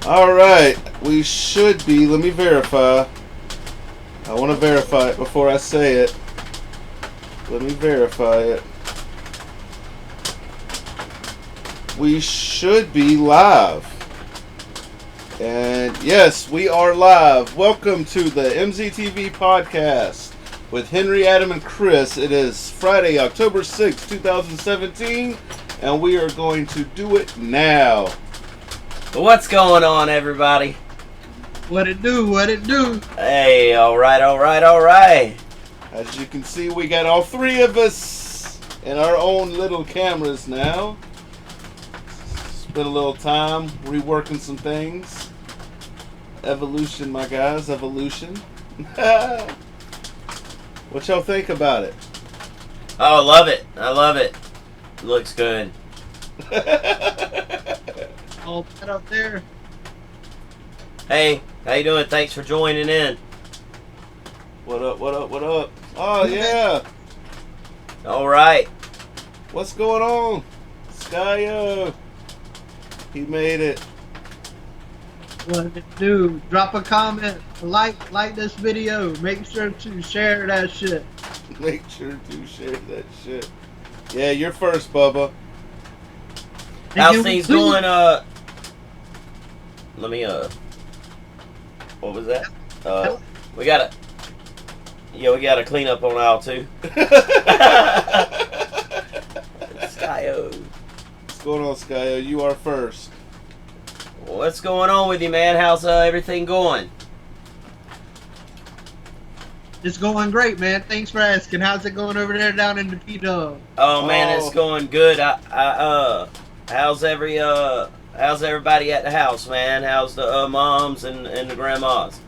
Alright, we should be. Let me verify. I want to verify it before I say it. Let me verify it. We should be live. And yes, we are live. Welcome to the MZTV podcast with Henry, Adam, and Chris. It is Friday, October 6th, 2017, and we are going to do it now. What's going on, everybody? What it do? What it do? Hey, all right. As you can see, we got all three of us in our own little cameras now. Spent a little time reworking some things. Evolution, my guys, evolution. What y'all think about it? Oh, I love it. Looks good. All that up there. Hey, how you doing? Thanks for joining in. What up? Oh, yeah. All right. What's going on? Skyo. He made it. What it do? Drop a comment. Like this video. Make sure to share that shit. Make sure to share that shit. Yeah, you're first, Bubba. How's things going? Let me what was that? We gotta clean up on aisle 2. Skyo. What's going on, Skyo? You are first. What's going on with you, man? How's everything going? It's going great, man. Thanks for asking. How's it going over there down in the P-Dub? Oh man, it's going good. How's everybody at the house, man? How's the moms and the grandmas?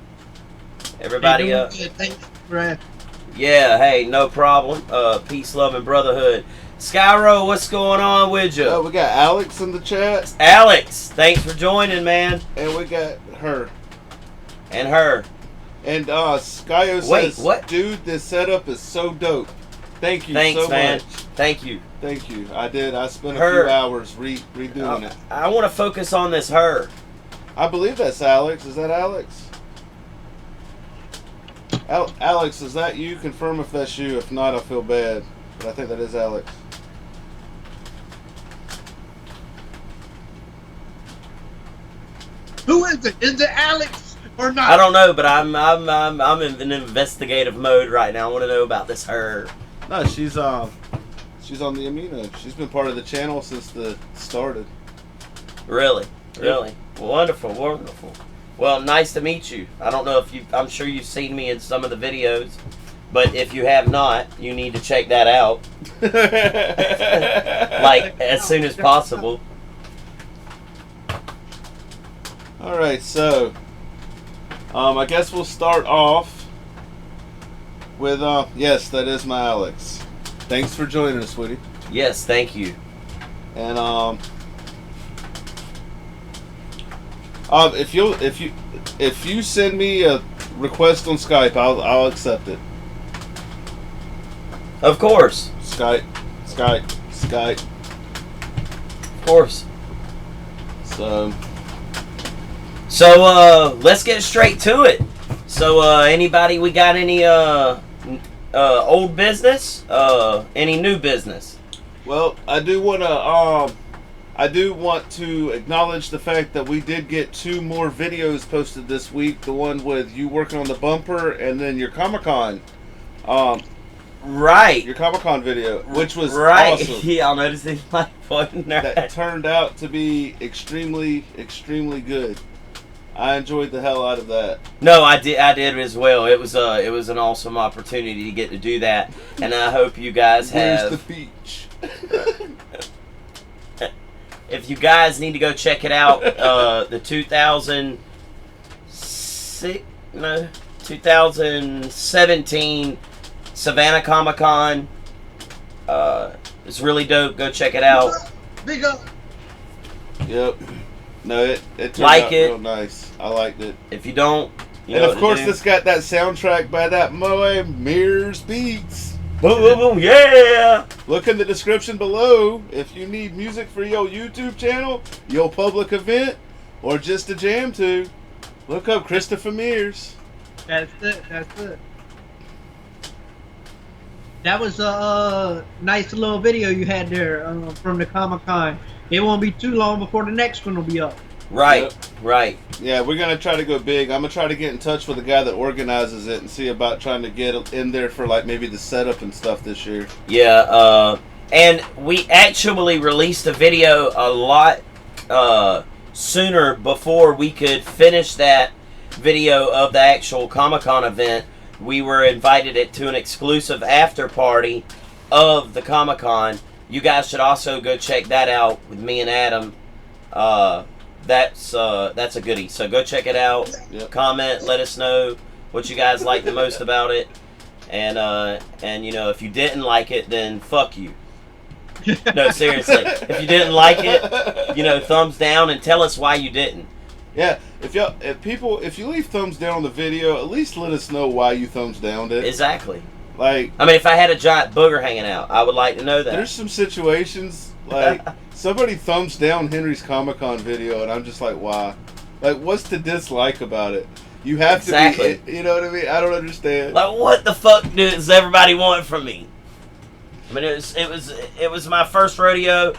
Everybody Good. Thanks for asking. Yeah, hey, no problem. Peace, love, and brotherhood. Skyro, what's going on with you? Oh, we got Alex in the chat. Alex, thanks for joining, man. And we got her. And her. And Skyo says, what? Dude, this setup is so dope. Thank you Thanks, so man. much. Thank you. Thank you. I did. I spent a few hours redoing it. I want to focus on this her. I believe that's Alex. Is that Alex? Alex, is that you? Confirm if that's you. If not, I feel bad. But I think that is Alex. Who is it? Is it Alex or not? I don't know, but I'm in an investigative mode right now. I want to know about this her. No, she's on the Amino. She's been part of the channel since the started. Really? Yep. Wonderful. Well, nice to meet you. I don't know if I'm sure you've seen me in some of the videos, but if you have not, you need to check that out. Like, as soon as possible. Alright, so I guess we'll start off with yes, that is my Alex. Thanks for joining us, sweetie. Yes, thank you. And if you send me a request on Skype, I'll accept it. Of course. Skype. Of course. So let's get straight to it. So anybody, we got any old business? Any new business? well, I do want to acknowledge the fact that we did get 2 more videos posted this week. The one with you working on the bumper, and then your Comic-Con. Right. Your Comic-Con video, which was right. awesome. Yeah, I'll notice it like pointing That turned out to be extremely good. I enjoyed the hell out of that. No, I did as well. It was an awesome opportunity to get to do that, and I hope you guys have. Where's the beach? If you guys need to go check it out, the 2017 Savannah Comic-Con. It's really dope. Go check it out. Big up. Yep. No, it turned Like out it. real nice. I liked it. If you don't, you And know of what course, to do. this got that soundtrack by that Moe Mears Beats. Boom, boom, boom, yeah! Look in the description below if you need music for your YouTube channel, your public event, or just a jam to, look up Christopher Mears. That's it. That's it. That was a nice little video you had there from the Comic-Con. It won't be too long before the next one will be up. Right, Yep. right. Yeah, we're gonna try to go big. I'm gonna try to get in touch with the guy that organizes it and see about trying to get in there for like maybe the setup and stuff this year. Yeah, and we actually released a video a lot sooner before we could finish that video of the actual Comic-Con event. We were invited to an exclusive after party of the Comic-Con. You guys should also go check that out with me and Adam. That's a goodie. So go check it out. Yep. Comment, let us know what you guys like the most about it. And you know, if you didn't like it, then fuck you. No, seriously. If you didn't like it, you know, thumbs down and tell us why you didn't. Yeah, if you leave thumbs down on the video, at least let us know why you thumbs downed it. Exactly. Like, I mean, if I had a giant booger hanging out, I would like to know that. there's some situations like somebody thumbs down Henry's Comic-Con video, and I'm just like, why? Like, what's to dislike about it? You have Exactly. to be, you know what I mean? I don't understand. Like, what the fuck does everybody want from me? I mean, it was my first rodeo,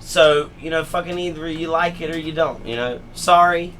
so you know, fucking either you like it or you don't. You know, sorry,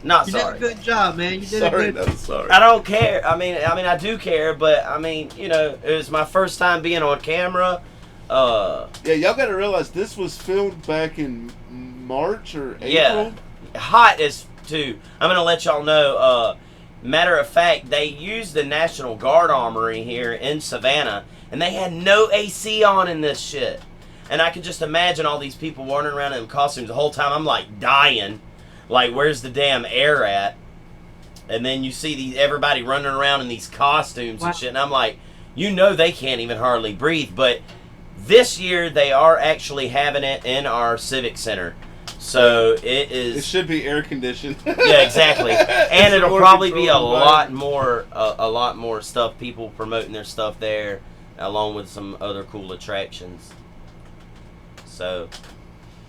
not You sorry. did a good job, man. You did Sorry, a good. no, sorry. I don't care. I mean, I do care, but I mean, you know, it was my first time being on camera. Yeah, y'all got to realize this was filmed back in March or April. Yeah, hot as too. I'm gonna let y'all know. Matter of fact, they used the National Guard Armory here in Savannah, and they had no AC on in this shit. And I could just imagine all these people wandering around in them costumes the whole time. I'm like dying, like where's the damn air at? And then you see everybody running around in these costumes and shit, and I'm like, you know, they can't even hardly breathe. But this year they are actually having it in our Civic Center. So it is. It should be air conditioned. Yeah, exactly. And it'll more probably be a controlled lot more stuff, people promoting their stuff there, along with some other cool attractions. So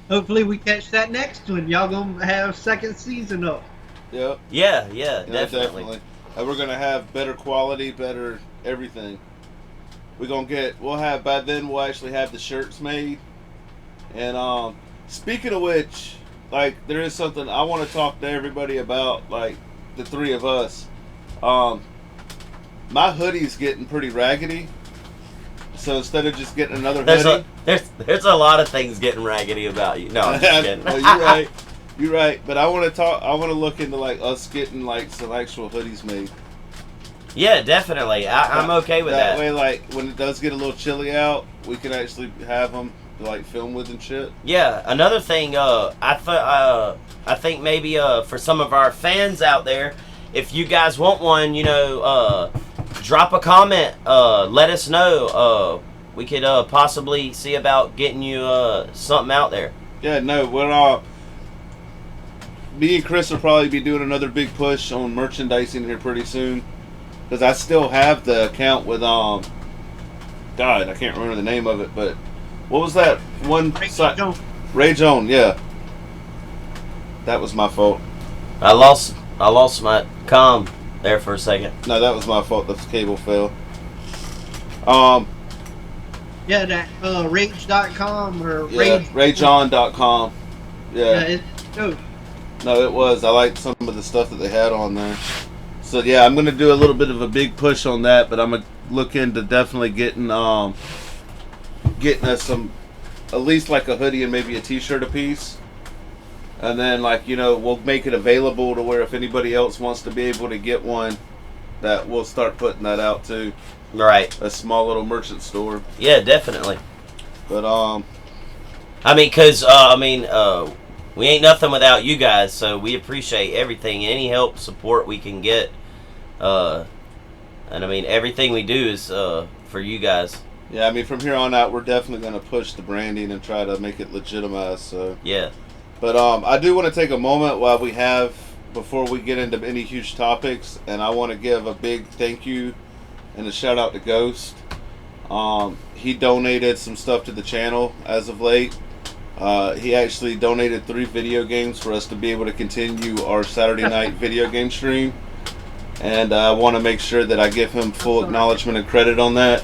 Hopefully we catch that next one. Y'all gonna have second season up. Yep. yeah, Yeah, definitely. And we're gonna have better quality, better everything. We'll have by then. We'll actually have the shirts made. And speaking of which, like, there is something I want to talk to everybody about. Like, the three of us. My hoodie's getting pretty raggedy. So instead of just getting another hoodie, There's a lot of things getting raggedy about you. No, I'm just kidding. No, you're right. You're right. But I want to look into like us getting like some actual hoodies made. Yeah, definitely. I'm okay with that. That way, like, when it does get a little chilly out, we can actually have them to like film with and shit. Yeah, another thing, I think maybe for some of our fans out there, if you guys want one, you know, drop a comment, let us know. We could possibly see about getting you something out there. Yeah, no, we're me and Chris will probably be doing another big push on merchandising here pretty soon. Because I still have the account with God, I can't remember the name of it, but what was that one site? Ray Jones, yeah. That was my fault. I lost my comm there for a second. No, that was my fault. The cable fell. Yeah, that rage.com or Yeah, rayjohn.com. Yeah. it's dope. No, it was. I liked some of the stuff that they had on there. So yeah, I'm gonna do a little bit of a big push on that, but I'm gonna look into definitely getting us some, at least like a hoodie and maybe a t-shirt a piece. And then, like, you know, we'll make it available to where if anybody else wants to be able to get one, that we'll start putting that out too. Right. A small little merchant store. Yeah, definitely. But I mean, cause we ain't nothing without you guys, so we appreciate everything, any help, support we can get. And I mean, everything we do is for you guys. yeah, I mean, from here on out, we're definitely gonna push the branding and try to make it legitimized. So Yeah. but I do want to take a moment before we get into any huge topics, and I want to give a big thank you and a shout out to Ghost. He donated some stuff to the channel as of late, He actually donated 3 video games for us to be able to continue our Saturday night video game stream. And I want to make sure that I give him full acknowledgement and credit on that.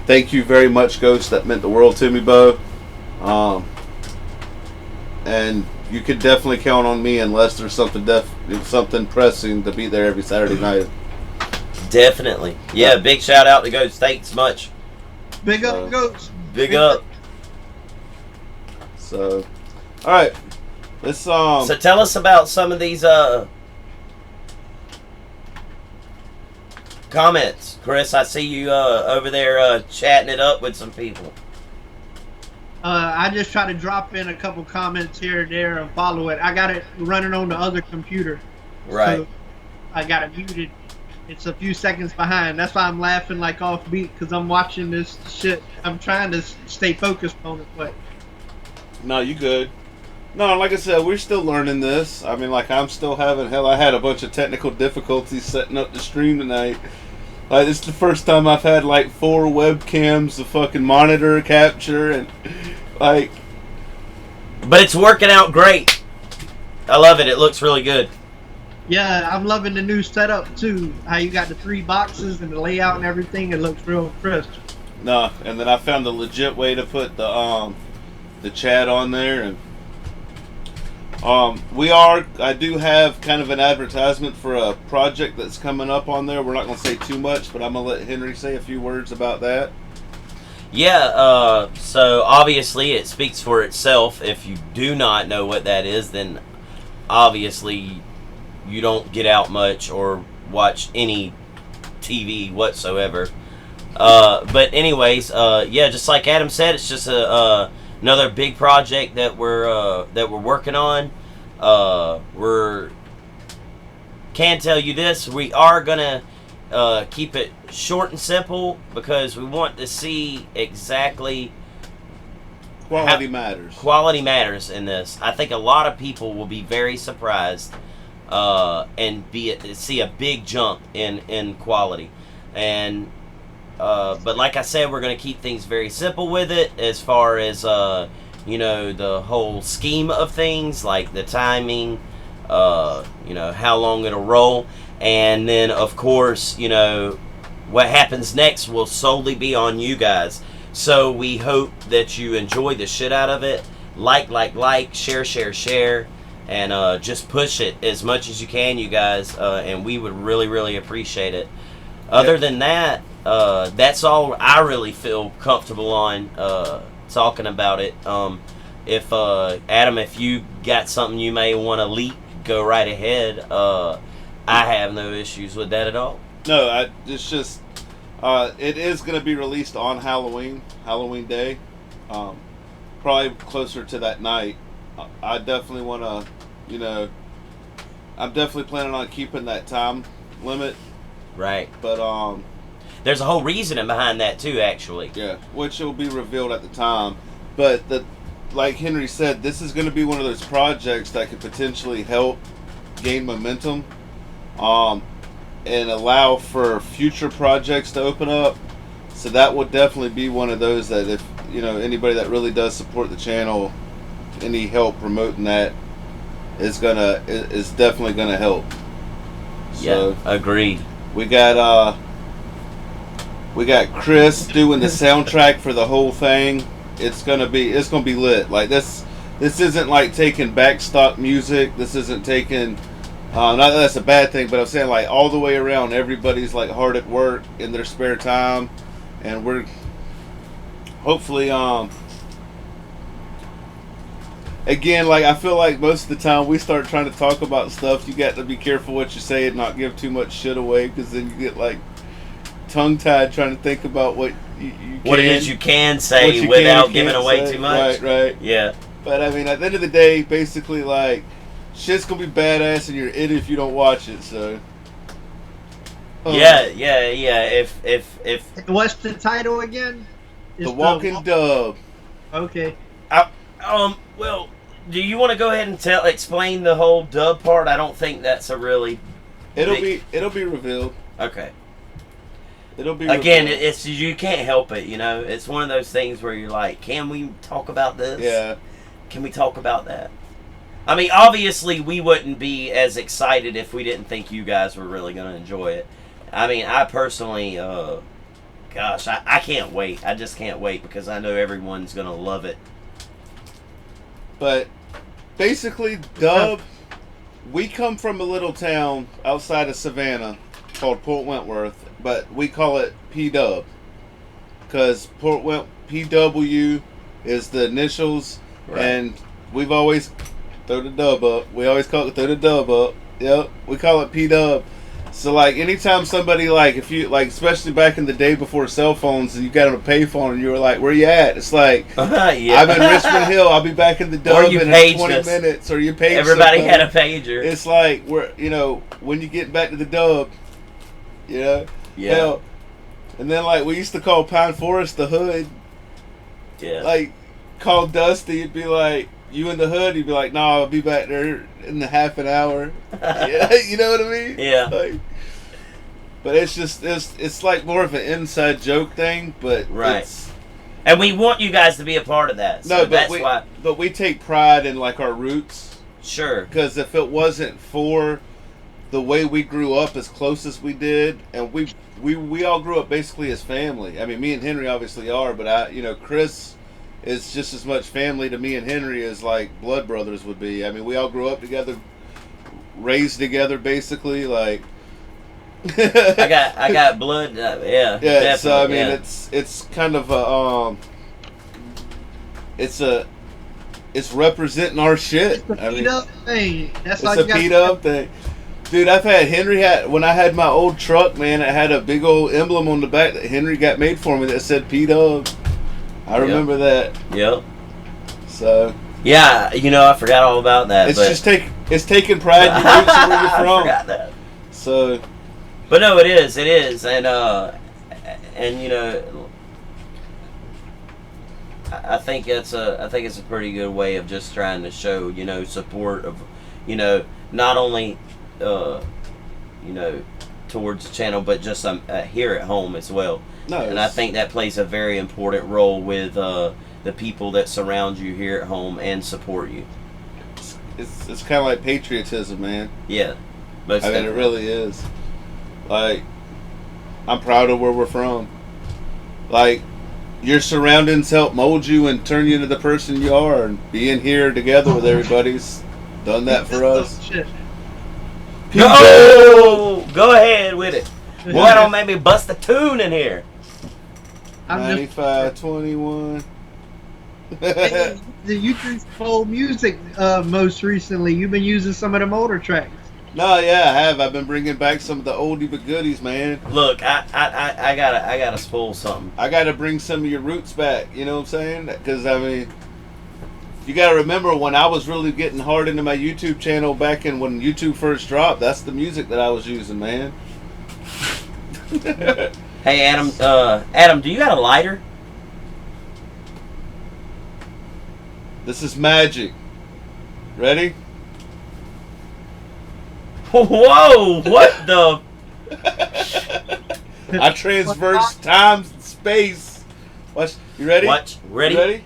Thank you very much, Ghost. That meant the world to me, Bo. And you could definitely count on me unless there's something pressing to be there every Saturday night. Definitely. Yeah, big shout out to Ghost. Thanks much. Big up, Ghost. Big up. So, all right. Let's So tell us about some of these comments, Chris. I see you over there chatting it up with some people. I just try to drop in a couple comments here and there and follow it. I got it running on the other computer. Right. So I got it muted. It's a few seconds behind. That's why I'm laughing like offbeat, because I'm watching this shit. I'm trying to stay focused on it, but... No, you good. No, like I said, we're still learning this. I mean, like, I'm still having... Hell, I had a bunch of technical difficulties setting up the stream tonight. Like, this is the first time I've had, like, 4 webcams, a fucking monitor capture, and, like... But it's working out great. I love it. It looks really good. Yeah, I'm loving the new setup, too. How you got the 3 boxes and the layout and everything. It looks real crisp. No, and then I found the legit way to put the chat on there, and I do have kind of an advertisement for a project that's coming up on there. We're not going to say too much, but I'm going to let Henry say a few words about that. Yeah, so obviously it speaks for itself. If you do not know what that is, then obviously you don't get out much or watch any TV whatsoever. But anyways, yeah, just like Adam said, it's just another big project that we're working on. Can tell you this: we are gonna keep it short and simple because we want to see exactly Quality matters. Quality matters in this. I think a lot of people will be very surprised and see a big jump in quality. And but like I said, we're going to keep things very simple with it as far as the whole scheme of things, like the timing, how long it'll roll, and then of course what happens next will solely be on you guys. So we hope that you enjoy the shit out of it. Like, share, and just push it as much as you can, you guys, and we would really, really appreciate it. Other than that, that's all I really feel comfortable on talking about it. If Adam, if you got something you may want to leak, go right ahead. I have no issues with that at all. No, it's just it is going to be released on Halloween Day, probably closer to that night. I definitely want to, I'm definitely planning on keeping that time limit. Right. But there's a whole reasoning behind that too, actually. Yeah, which will be revealed at the time. But like Henry said, this is going to be one of those projects that could potentially help gain momentum, and allow for future projects to open up. So that would definitely be one of those that if anybody that really does support the channel, any help promoting that is definitely gonna help. So, yeah, agreed. We got Chris doing the soundtrack for the whole thing. It's gonna be lit. Like this isn't like taking back stock music. This isn't taking not that that's a bad thing, but I'm saying like all the way around, everybody's like hard at work in their spare time, and we're hopefully again, like I feel like most of the time we start trying to talk about stuff, you got to be careful what you say and not give too much shit away, because then you get like tongue-tied trying to think about what what it is you can say without giving away too much. Right. Yeah. But I mean, at the end of the day, basically, like, shit's gonna be badass, and you're an idiot if you don't watch it. So. Yeah. If what's the title again? The Walking Dub. Okay. Well, do you want to go ahead and explain the whole dub part? I don't think that's a really. It'll be revealed. Okay. It'll be again. revealed. It's you can't help it. You know, it's one of those things where you're like, can we talk about this? Yeah. Can we talk about that? I mean, obviously, we wouldn't be as excited if we didn't think you guys were really going to enjoy it. I mean, I personally, gosh, I can't wait. I just can't wait because I know everyone's going to love it. But basically, Dub, we come from a little town outside of Savannah called Port Wentworth, but we call it P-Dub because PW is the initials, Right. and we've always throw the dub up. We always call it throw the dub up. Yep, we call it P-Dub. So like anytime somebody like if you like especially back in the day before cell phones and you got on a payphone and you were like, where you at? It's like Yeah. I'm in Richmond Hill, I'll be back in the Or dub you in paged 20 us. minutes, or you page Everybody somebody. had a pager. It's like we're when you get back to the dub, Yeah. hell, and then like we used to call Pine Forest the hood. Yeah. Like call Dusty, it'd be like you in the hood, he'd be like, no, I'll be back there in the half an hour. Yeah, you know what I mean? Yeah. Like, but it's just it's like more of an inside joke thing, but Right. it's, And we want you guys to be a part of that. So no, but that's we why. but we take pride in like our roots, Sure. because if it wasn't for the way we grew up as close as we did, and we all grew up basically as family. I mean, me and Henry obviously are, but Chris is just as much family to me and Henry as like blood brothers would be. I mean, we all grew up together, raised together, basically. Like, I got blood. Yeah. yeah. So I definitely, mean, yeah. it's kind of a it's representing our shit. It's a I mean, beat up thing. That's all it's you a got. beat up thing. Dude, when I had my old truck, man, it had a big old emblem on the back that Henry got made for me that said P-Dub. I remember that. Yep. So Yeah, I forgot all about that. it's but just taking pride in your roots and where you're I from. forgot that. So But no, it is, and I think it's a pretty good way of just trying to show support of not only towards the channel but just here at home as well. no, And I think that plays a very important role with the people that surround you here at home and support you. it's kind of like patriotism, man. Yeah, most I mean, it definitely. really is. Like, I'm proud of where we're from. Like, your surroundings help mold you and turn you into the person you are, and being here together with everybody's done that for us. Shit. No, go ahead with it. Boy, don't make me bust a tune in here. I'm just 95-21. you do full music most recently. You've been using some of the motor tracks. No, yeah, I have. I've been bringing back some of the oldie but goodies, man. Look, I gotta spoil something. I got to bring some of your roots back. You know what I'm saying? Because I mean, you got to remember when I was really getting hard into my YouTube channel back in when YouTube first dropped. That's the music that I was using, man. Hey, Adam, do you got a lighter? This is magic. Ready? Whoa! What the? I transverse time and space. Watch. You ready? What? Ready? You ready?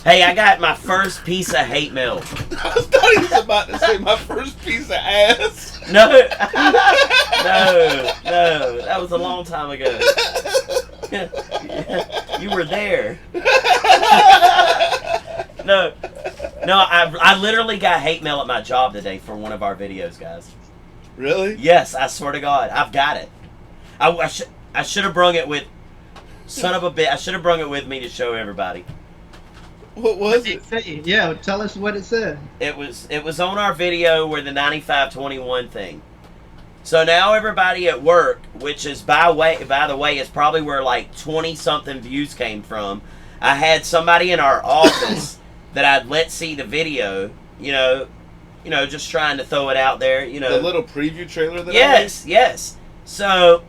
Hey, I got my first piece of hate mail. I thought he was about to say my first piece of ass. No, no, that was a long time ago. You were there. No, I literally got hate mail at my job today for one of our videos, guys. Really? Yes, I swear to God, I've got it. I should have brung it with. Son of a bitch! I should have brung it with me to show everybody. What was it? Yeah, tell us what it said. It was on our video where the 95-21 thing. So now everybody at work, which is by the way, is probably where like 20 something views came from. I had somebody in our office that I'd let see the video, just trying to throw it out there, The little preview trailer that I Yes. So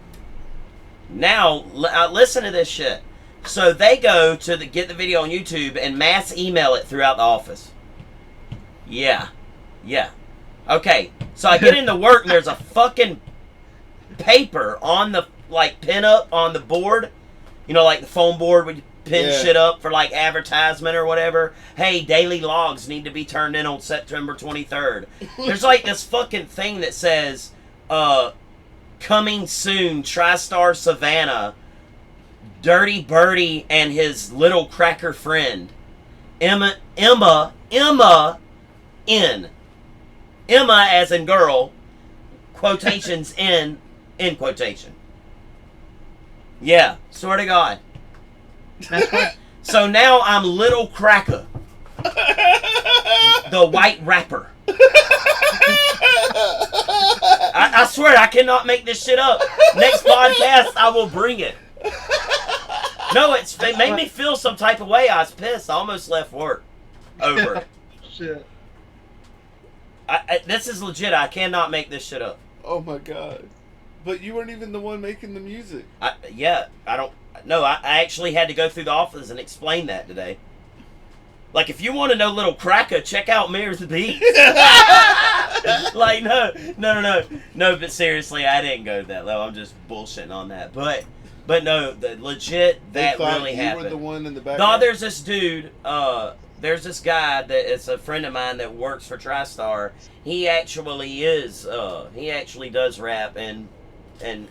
now listen to this shit. So they go to get the video on YouTube and mass email it throughout the office. Yeah. Yeah. Okay. So I get into work and there's a fucking paper on the like pin up on the board. You know, like the phone board where you pin shit up for like advertisement or whatever. Hey, daily logs need to be turned in on September 23rd. There's like this fucking thing that says, coming soon, TriStar Savannah, Dirty Birdie and his little cracker friend, Emma N. Emma as in girl, quotations in quotation. Yeah, swear to God. That's what. So now I'm Little Cracker, the white rapper. I swear I cannot make this shit up. Next podcast I will bring it. No, it made me feel some type of way. I was pissed. I almost left work over it. Shit. This is legit. I cannot make this shit up. Oh my God. But you weren't even the one making the music. I actually had to go through the office and explain that today. Like, if you want to know Little Cracker, check out Mirrors the Beats. Like, no, but seriously, I didn't go that low. I'm just bullshitting on that. But no, legit, that really happened. You were the one in the background? No, there's this dude, there's this guy that is a friend of mine that works for TriStar. He actually does rap, and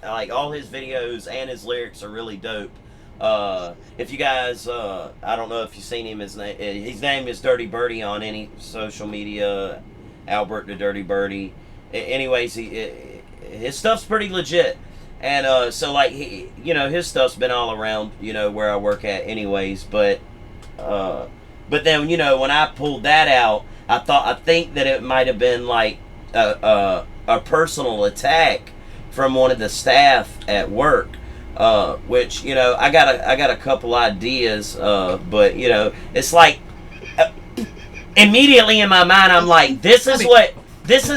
like all his videos and his lyrics are really dope. If you guys, I don't know if you've seen him, his name is Dirty Birdie on any social media, Albert the Dirty Birdie. Anyways, his stuff's pretty legit. And so like his stuff's been all around, where I work at anyways, but then, when I pulled that out, I think that it might have been like a personal attack from one of the staff at work, which, I got a couple ideas, but it's like immediately in my mind I'm like, this is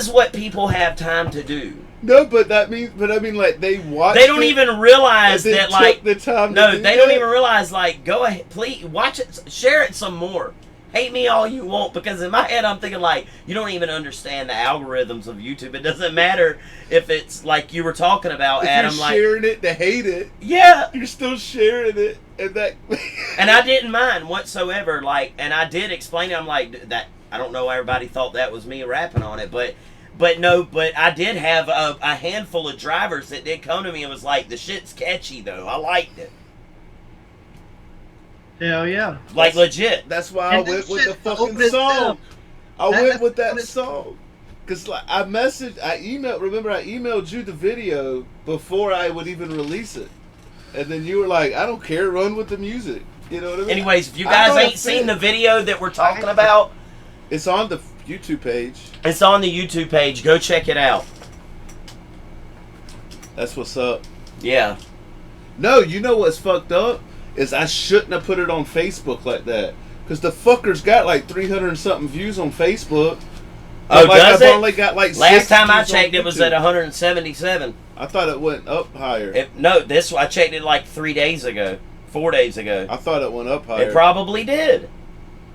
what people have time to do. No, but I mean, like, they watch. They don't even realize that, like, the time they don't even realize, like, go ahead, please watch it, share it some more. Hate me all you want, because in my head I'm thinking, like, you don't even understand the algorithms of YouTube. It doesn't matter if it's like you were talking about, if Adam. You're like, sharing it to hate it. Yeah, you're still sharing it, and that. And I didn't mind whatsoever. Like, and I did explain it. I'm like, that I don't know why everybody thought that was me rapping on it, but I did have a handful of drivers that did come to me and was like, the shit's catchy though. I liked it. Hell yeah. Like, legit. That's why I went with the fucking song. I went with that song. Because like, I emailed you the video before I would even release it. And then you were like, I don't care, run with the music. You know what I mean? Anyways, if you guys ain't seen the video that we're talking about, it's on the YouTube page. It's on the YouTube page. Go check it out. That's what's up. Yeah. No, you know what's fucked up? Is I shouldn't have put it on Facebook like that. Because the fucker's got like 300 and something views on Facebook. Oh, like, does I've it? only got like last time I checked, it was at 177. I thought it went up higher. I checked it like 4 days ago. I thought it went up higher. It probably did.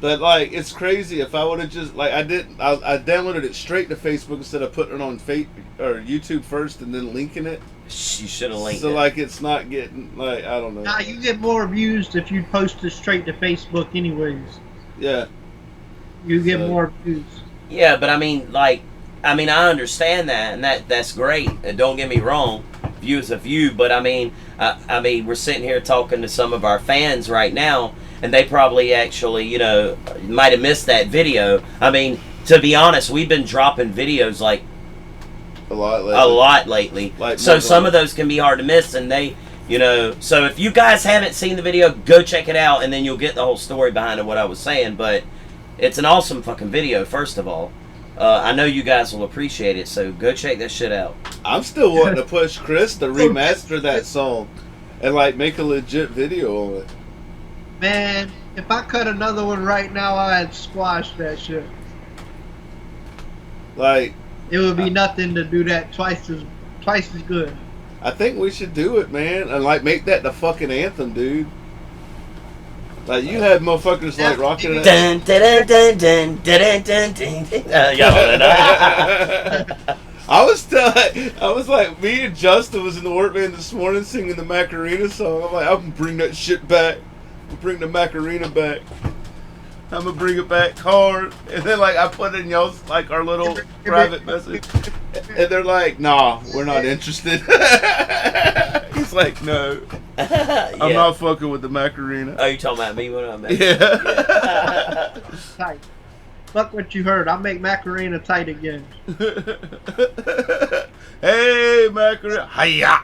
But like, it's crazy. If I would have just I downloaded it straight to Facebook instead of putting it on YouTube first and then linking it. You should have linked it. So like, it's not getting like, I don't know. Nah, you get more views if you post it straight to Facebook, anyways. Yeah. You get more views. Yeah, but I understand that, and that's great. Don't get me wrong, view is a view. But I mean, we're sitting here talking to some of our fans right now, and they probably actually, might have missed that video. I mean, to be honest, we've been dropping videos like a lot lately. Like, so some of those can be hard to miss, and they, so if you guys haven't seen the video, go check it out, and then you'll get the whole story behind it, what I was saying. But it's an awesome fucking video, first of all. I know you guys will appreciate it, so go check that shit out. I'm still wanting to push Chris to remaster that song and like make a legit video on it. Man, if I cut another one right now, I'd squash that shit. Like, it would be nothing to do that twice as good. I think we should do it, man, and like make that the fucking anthem, dude. Like you had motherfuckers like rocking it. Dun, dun, dun, dun, dun, dun, dun, dun. Y'all know. I was like, me and Justin was in the work van this morning singing the Macarena song. I'm like, I'm gonna bring that shit back. We'll bring the Macarena back. I'm gonna bring it back hard. And then like I put in y'all's like our little private message, and they're like, nah, we're not interested. He's like, no, Yeah. I'm not fucking with the Macarena. Oh, you talking about me when I'm Yeah. Tight. Fuck what you heard. I'll make Macarena tight again. Hey, Macarena. Hiya.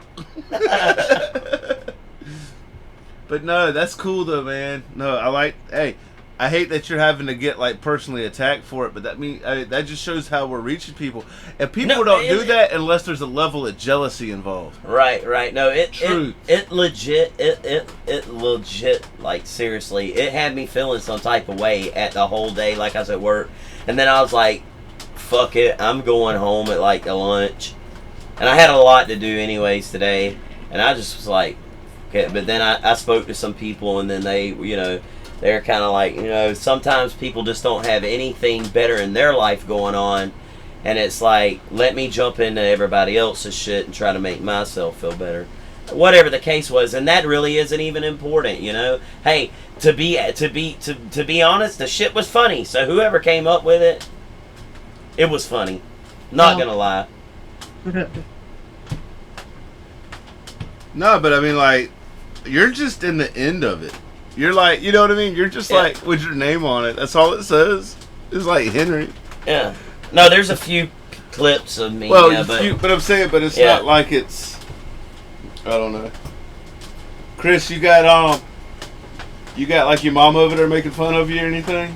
But no, that's cool though, man. No, I like. Hey, I hate that you're having to get like personally attacked for it, but that just shows how we're reaching people, and people don't do that unless there's a level of jealousy involved. Right. No, it legit, like seriously, it had me feeling some type of way at the whole day, like I was at work, and then I was like, fuck it, I'm going home at like a lunch, and I had a lot to do anyways today, and I just was like, okay, but then I spoke to some people, and then they, they're kind of like, sometimes people just don't have anything better in their life going on, and it's like, let me jump into everybody else's shit and try to make myself feel better. Whatever the case was, and that really isn't even important, Hey, to be honest, the shit was funny. So whoever came up with it, it was funny. Not gonna lie. No, but I mean, like, you're just in the end of it. You're like, you know what I mean? You're just like with your name on it. That's all it says. It's like Henry. Yeah. No, there's a few clips of me. Well, yeah, but I'm saying, but it's not like it's. I don't know. Chris, you got like your mom over there making fun of you or anything?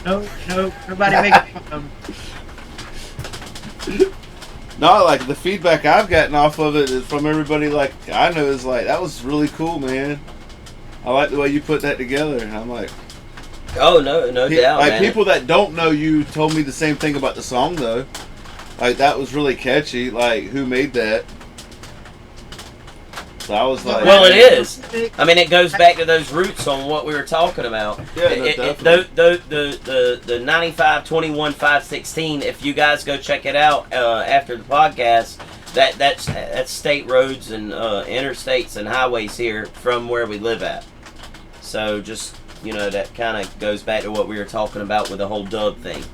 No, nobody making fun of them. No, like the feedback I've gotten off of it is from everybody like I know is like, that was really cool, man. I like the way you put that together. And I'm like, oh no doubt. Like man. People that don't know you told me the same thing about the song though. Like that was really catchy. Like who made that? So I was like, well, it is. I mean, it goes back to those roots on what we were talking about. Yeah, the 95 21 516. If you guys go check it out after the podcast, that's state roads and interstates and highways here from where we live at. So just that kind of goes back to what we were talking about with the whole dub thing.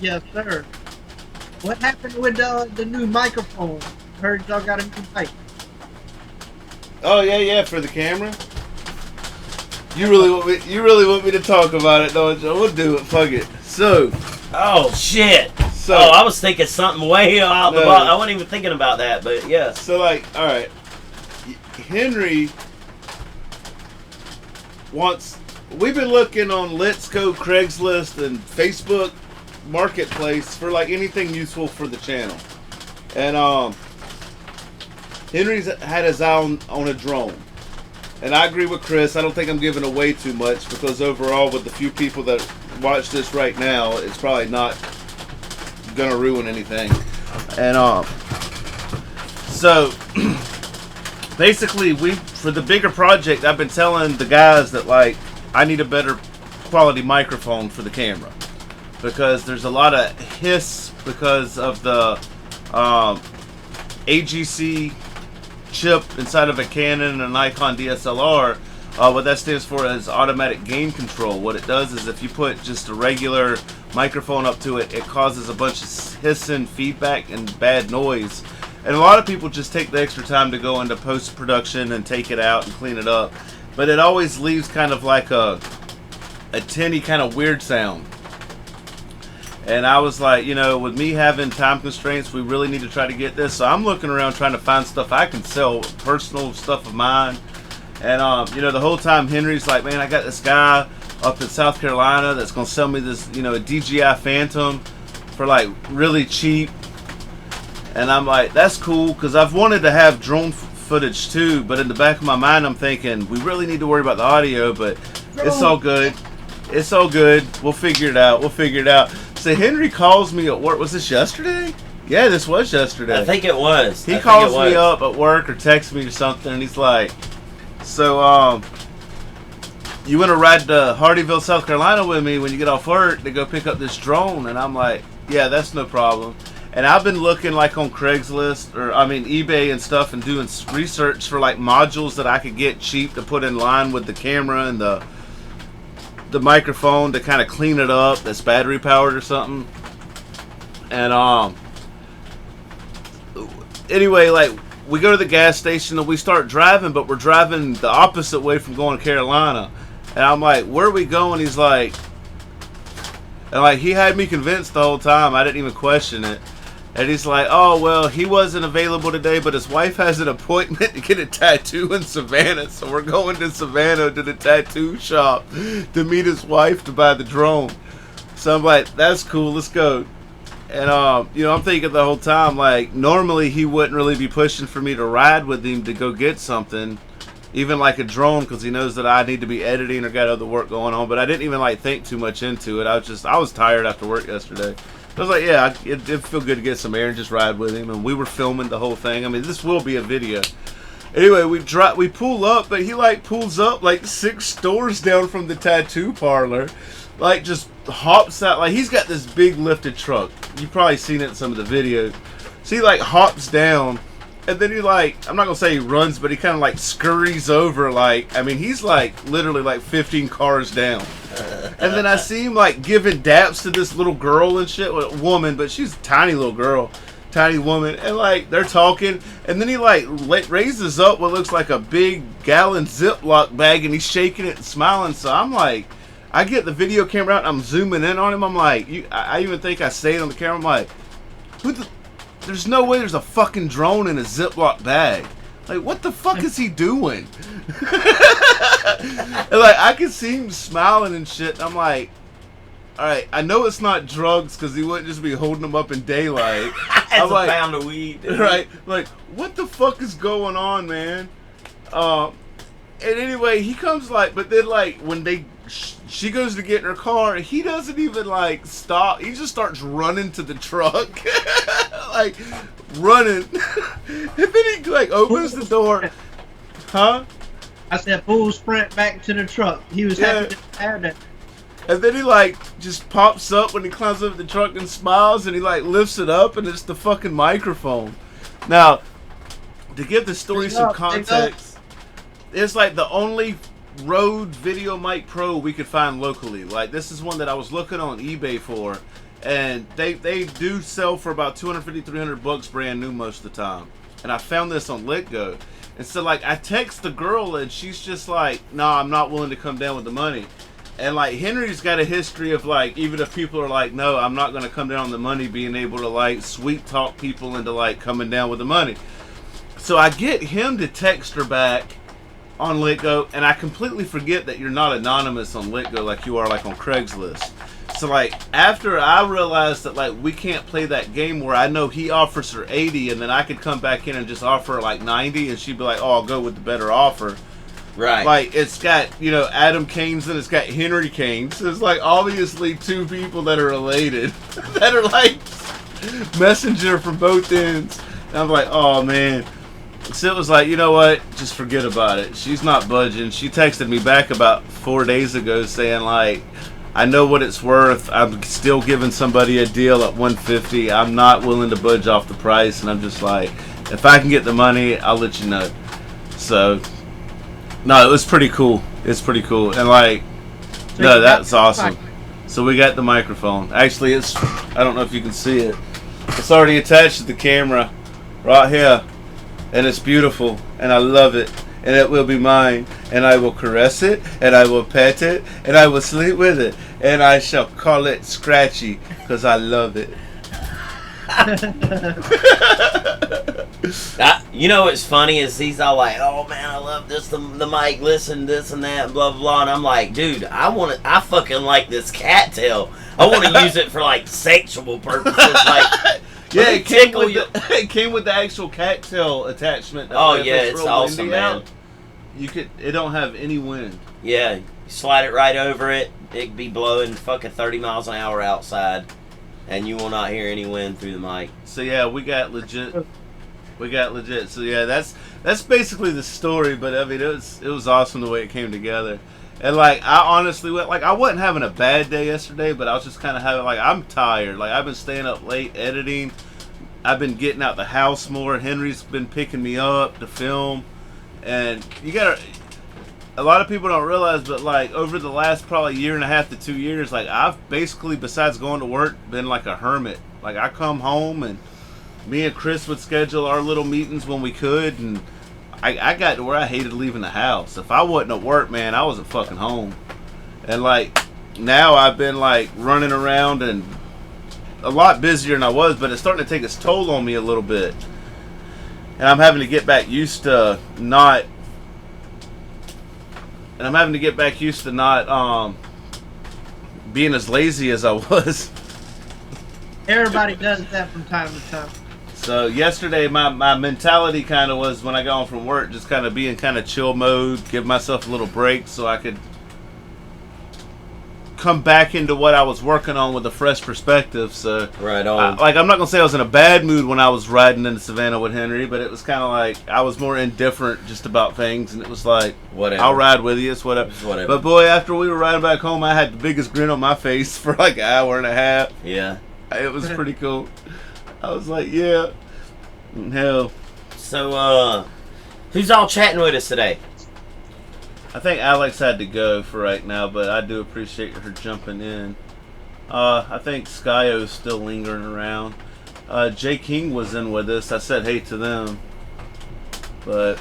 Yes, sir. What happened with the new microphone? Heard y'all got a new mic. oh yeah, for the camera. You really want me to talk about it, don't you? We'll do it. Fuck it. So. Oh shit. So. Oh, I was thinking something way out the box. I wasn't even thinking about that, but yeah. So like, all right, Henry wants. We've been looking on Let's Go, Craigslist, and Facebook Marketplace for like anything useful for the channel, and Henry's had his eye on a drone, and I agree with Chris. I don't think I'm giving away too much because overall, with the few people that watch this right now, it's probably not gonna ruin anything. And so basically, for the bigger project, I've been telling the guys that like I need a better quality microphone for the camera. Because there's a lot of hiss because of the AGC chip inside of a Canon and an Nikon DSLR. What that stands for is automatic gain control. What it does is if you put just a regular microphone up to it, it causes a bunch of hissing, feedback, and bad noise. And a lot of people just take the extra time to go into post-production and take it out and clean it up. But it always leaves kind of like a tinny kind of weird sound. And I was like, with me having time constraints, we really need to try to get this. So I'm looking around trying to find stuff I can sell, personal stuff of mine. And, the whole time Henry's like, man, I got this guy up in South Carolina that's going to sell me this, a DJI Phantom for like really cheap. And I'm like, that's cool because I've wanted to have drone footage too. But in the back of my mind, I'm thinking, we really need to worry about the audio, but it's all good. It's all good. We'll figure it out. So Henry calls me at work. Was this yesterday? Yeah, this was yesterday. I think it was. He calls me up at work or texts me or something, and he's like, "So, you want to ride to Hardyville, South Carolina with me when you get off work to go pick up this drone?" And I'm like, "Yeah, that's no problem." And I've been looking like on Craigslist or eBay and stuff, and doing research for like modules that I could get cheap to put in line with the camera and the microphone to kind of clean it up. That's battery powered or something. And anyway, like we go to the gas station and we start driving, but we're driving the opposite way from going to Carolina. And I'm like, "Where are we going?" He's like, and like he had me convinced the whole time. I didn't even question it. And he's like, "Oh, well, he wasn't available today, but his wife has an appointment to get a tattoo in Savannah. So we're going to Savannah to the tattoo shop to meet his wife to buy the drone." So I'm like, "That's cool, let's go." And, I'm thinking the whole time, like, normally he wouldn't really be pushing for me to ride with him to go get something, even like a drone, because he knows that I need to be editing or got other work going on. But I didn't even, like, think too much into it. I was tired after work yesterday. I was like, yeah, it'd feel good to get some air and just ride with him. And we were filming the whole thing. I mean, this will be a video. Anyway, we pull up, but he like pulls up like 6 stores down from the tattoo parlor, like just hops out. Like he's got this big lifted truck. You've probably seen it in some of the videos. So he like hops down, and then he like, I'm not gonna say he runs, but he kind of like scurries over. Like, I mean, he's like literally like 15 cars down. And then I see him like giving daps to this little girl and shit, well, woman, but she's a tiny little girl, tiny woman, and like they're talking, and then he like raises up what looks like a big gallon Ziploc bag, and he's shaking it and smiling. So I'm like, I get the video camera out and I'm zooming in on him. I'm like, I even think I say it on the camera. I'm like, there's no way there's a fucking drone in a Ziploc bag. Like, what the fuck is he doing? And like, I can see him smiling and shit. And I'm like, all right, I know it's not drugs because he wouldn't just be holding them up in daylight. That's a pound of weed. Dude. Right? Like, what the fuck is going on, man? And anyway, he comes like, but then like when she goes to get in her car, he doesn't even like stop. He just starts running to the truck, like running. And then he like opens the door, huh? I said full sprint back to the truck. He was happy to have that. And then he like just pops up when he climbs up the truck and smiles, and he like lifts it up, and it's the fucking microphone. Now, to give the story some context, it's like the only Rode Video Mic Pro we could find locally. Like, this is one that I was looking on eBay for, and they do sell for about $250-300 brand new most of the time. And I found this on LitGo. And so like I text the girl, and she's just like, "Nah, I'm not willing to come down with the money." And like Henry's got a history of like, even if people are like, "No, I'm not going to come down on the money," being able to like sweet talk people into like coming down with the money. So I get him to text her back on LitGo, and I completely forget that you're not anonymous on LitGo like you are like on Craigslist. So like after I realized that like we can't play that game where I know he offers her 80 and then I could come back in and just offer her like 90 and she'd be like, "Oh, I'll go with the better offer." Right. Like it's got, Adam Canes and it's got Henry Canes. So it's like obviously 2 people that are related that are like messenger from both ends. And I'm like, oh man. So it was like, you know what? Just forget about it. She's not budging. She texted me back about 4 days ago saying like, "I know what it's worth. I'm still giving somebody a deal at $150. I'm not willing to budge off the price." And I'm just like, if I can get the money, I'll let you know. So, no, it was pretty cool. It's pretty cool. And like, no, that's awesome. So we got the microphone. Actually, I don't know if you can see it. It's already attached to the camera right here. And it's beautiful. And I love it. And it will be mine, and I will caress it, and I will pet it, and I will sleep with it, and I shall call it Scratchy, because I love it. You know what's funny is he's all like, "Oh man, I love this, the mic, listen, this and that, blah blah blah," and I'm like, dude, I fucking like this cattail. I want to use it for like sexual purposes, like. Yeah, it came with the actual cattail attachment. Oh yeah, it's awesome, man. It don't have any wind. Yeah, you slide it right over it. It'd be blowing fucking 30 miles an hour outside. and you will not hear any wind through the mic. So yeah, we got legit. So yeah, that's basically the story. But I mean, it was awesome the way it came together. And like, I honestly went, like, I wasn't having a bad day yesterday, but I was just kind of having, like, I'm tired. Like, I've been staying up late editing. I've been getting out the house more. Henry's been picking me up to film. And a lot of people don't realize, but like, over the last probably year and a half to 2 years, like, I've basically, besides going to work, been like a hermit. Like, I come home and me and Chris would schedule our little meetings when we could, and I got to where I hated leaving the house. If I wasn't at work, man, I wasn't fucking home. And like, now I've been like running around and a lot busier than I was, but it's starting to take its toll on me a little bit. And I'm having to get back used to not being as lazy as I was. Everybody does that from time to time. So yesterday, my mentality kind of was, when I got home from work, just kind of be in kind of chill mode, give myself a little break so I could come back into what I was working on with a fresh perspective. So right on. I'm not gonna say I was in a bad mood when I was riding into Savannah with Henry, but it was kind of like I was more indifferent just about things, and it was like, whatever, I'll ride with you, it's whatever. But boy, after we were riding back home, I had the biggest grin on my face for like an hour and a half. Yeah, it was pretty cool. I was like, yeah, hell. So, who's all chatting with us today? I think Alex had to go for right now, but I do appreciate her jumping in. I think Skyo's still lingering around. Jay King was in with us. I said hey to them, but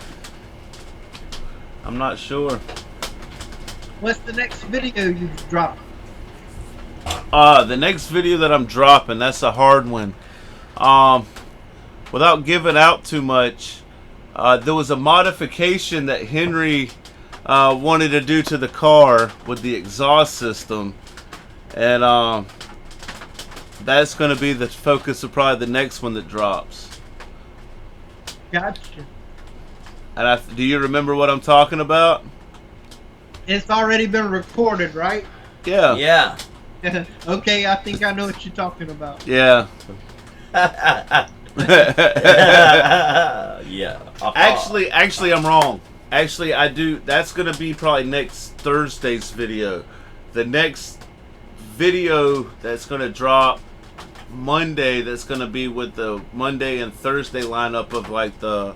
I'm not sure. What's the next video you drop? The next video that I'm dropping, that's a hard one. Without giving out too much, there was a modification that Henry wanted to do to the car with the exhaust system, and that's going to be the focus of probably the next one that drops. Gotcha. And do you remember what I'm talking about? It's already been recorded, right? Yeah. Yeah. Okay, I think I know what you're talking about. Yeah. Yeah. Actually, I'm wrong. Actually, I do. That's going to be probably next Thursday's video. The next video that's going to drop Monday, that's going to be with the Monday and Thursday lineup of like the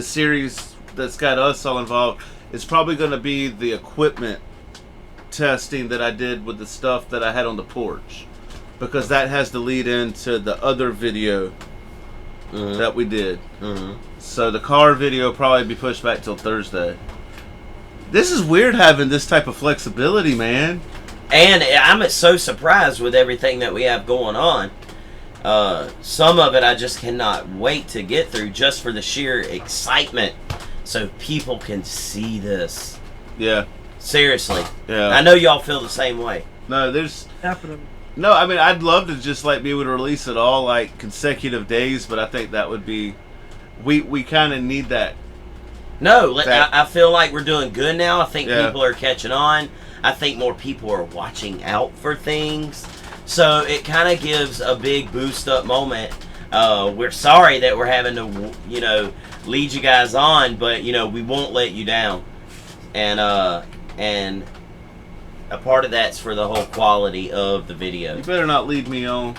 series that's got us all involved. It's probably going to be the equipment testing that I did with the stuff that I had on the porch, because that has to lead into the other video that we did. So the car video will probably be pushed back till Thursday. This is weird having this type of flexibility, man. And I'm so surprised with everything that we have going on. Some of it I just cannot wait to get through, just for the sheer excitement, so people can see this. Yeah. Seriously. Yeah. I know y'all feel the same way. No, there's... Definitely. No, I mean, I'd love to just like be able to release it all like consecutive days, but I think that would be... We kind of need that. No, I feel like we're doing good now. I think Yeah. people are catching on. I think more people are watching out for things. So it kind of gives a big boost up moment. We're sorry that we're having to, lead you guys on, but, we won't let you down. And a part of that's for the whole quality of the video. You better not lead me on.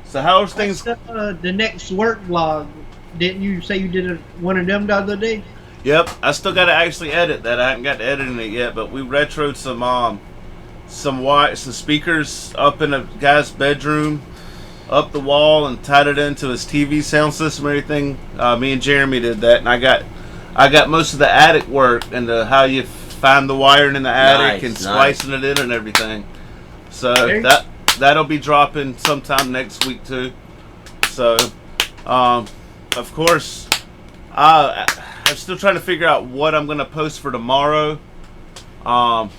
So how's things? The next work vlog, didn't you say you did one of them the other day? Yep, I still got to actually edit that. I haven't got to editing it yet, but we retroed some speakers up in a guy's bedroom, up the wall, and tied it into his TV sound system and everything. Me and Jeremy did that, and I got most of the attic work and how you find the wiring in the attic and splicing it in and everything. So that'll be dropping sometime next week too. So, of course, I'm still trying to figure out what I'm gonna post for tomorrow. I'm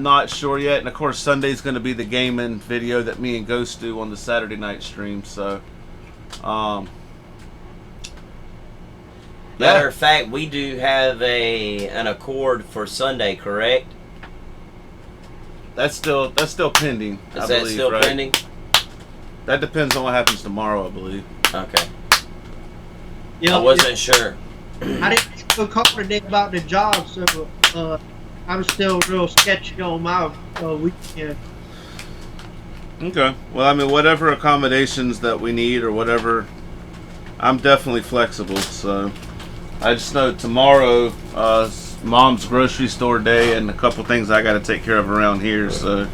not sure yet, and of course Sunday's gonna be the gaming video that me and Ghost do on the Saturday night stream. So, Matter of fact, we do have an Accord for Sunday, correct? That's still pending. Is I that believe, still right? pending? That depends on what happens tomorrow, I believe. Okay. Yeah, I wasn't sure. I didn't get a call today about the job, so I'm still real sketchy on my weekend. Okay. Well, I mean, whatever accommodations that we need or whatever, I'm definitely flexible. So I just know tomorrow, Mom's grocery store day and a couple things I got to take care of around here. So,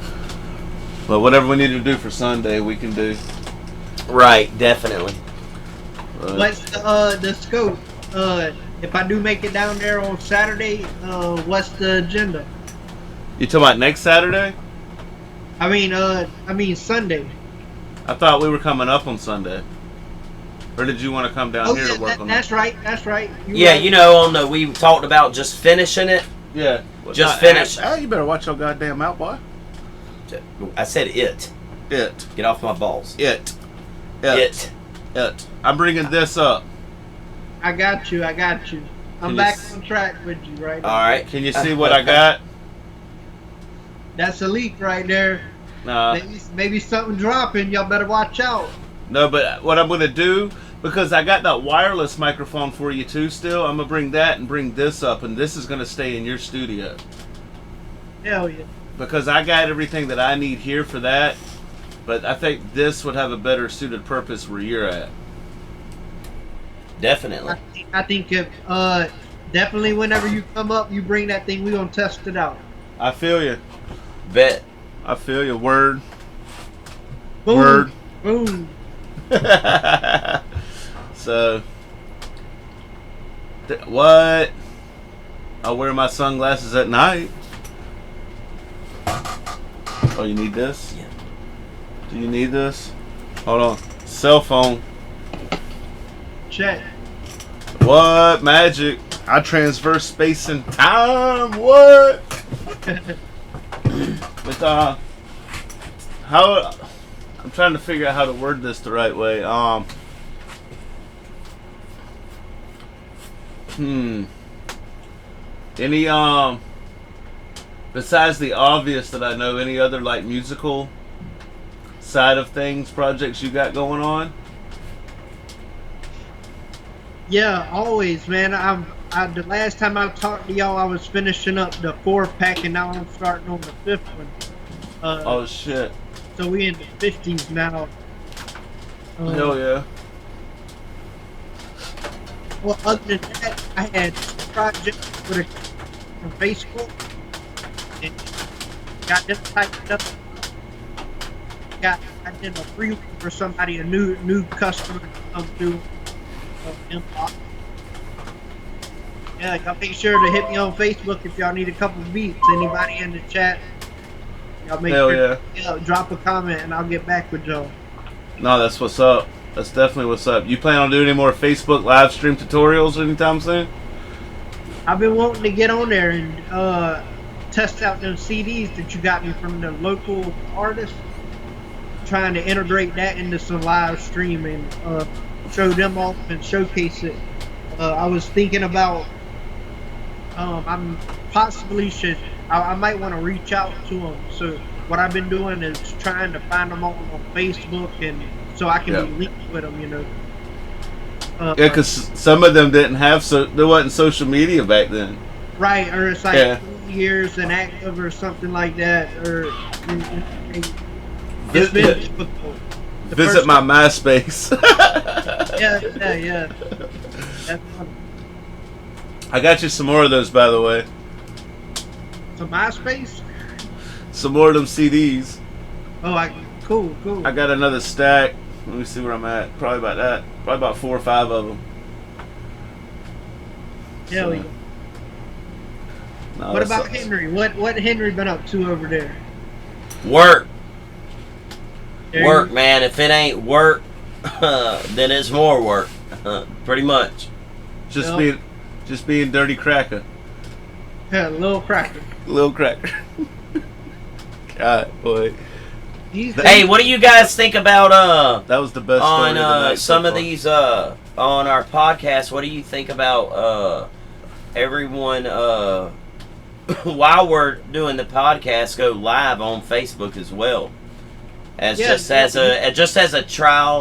but whatever we need to do for Sunday, we can do. Right, definitely. What's the scope? If I do make it down there on Saturday, what's the agenda? You talking about next Saturday? I mean Sunday. I thought we were coming up on Sunday. Or did you want to come down here to work on that's that? right. That's right. Yeah, right. you know, we talked about just finishing it. Yeah. Just finish. You better watch your goddamn mouth, boy. I said it. It. Get off my balls. It. It. I'm bringing this up. I got you. I'm back on track with you right now. All right. Can you see what I got? That's a leak right there. Maybe something dropping. Y'all better watch out. No, but what I'm going to do, because I got that wireless microphone for you too still, I'm going to bring that and bring this up, and this is going to stay in your studio. Hell yeah. Because I got everything that I need here for that, but I think this would have a better suited purpose where you're at. Definitely. I think if definitely whenever you come up, you bring that thing. We gonna test it out. I feel you. Bet. I feel you. Word. Boom. Word. Boom. So, what? I'll wear my sunglasses at night. Oh, you need this? Yeah. Do you need this? Hold on. Cell phone. Check. What? Magic. I transverse space and time. What? But, how... I'm trying to figure out how to word this the right way. Any, besides the obvious that I know, any other, like, musical side of things, projects you got going on? Yeah, always, man. The last time I talked to y'all, I was finishing up the 4-pack, and now I'm starting on the 5th one. Oh, shit. So we in the 50s now. Hell yeah. Well, other than that, I had projects on Facebook and got them typed up. I did a free one for somebody, a new customer to come through inbox. Yeah, y'all make sure to hit me on Facebook if y'all need a couple of beats. Anybody in the chat, y'all make Hell sure yeah. Drop a comment and I'll get back with y'all. No, that's what's up. That's definitely what's up. You plan on doing any more Facebook live stream tutorials anytime soon? I've been wanting to get on there and test out those CDs that you got me from the local artists. Trying to integrate that into some live stream and show them off and showcase it. I was thinking about I might want to reach out to them. So what I've been doing is trying to find them on Facebook, and so I can be linked with them, you know. Yeah, because some of them didn't have there wasn't social media back then. Right, or it's like 2 years inactive or something like that, or it's been difficult. Visit my MySpace. yeah. That's funny. I got you some more of those, by the way. So MySpace? Some more of them CDs. Oh, cool. I got another stack. Let me see where I'm at. Probably about that. Probably about 4 or 5 of them. Hell yeah. No, What about Henry? What Henry been up to over there? Work. Work, man. If it ain't work, then it's more work. Pretty much. Just being dirty cracker. Yeah, little cracker. Little cracker. God, boy. Hey, what do you guys think about that was the best story of the night some so of far. these on our podcast? What do you think about everyone while we're doing the podcast, go live on Facebook as well, as just as a trial,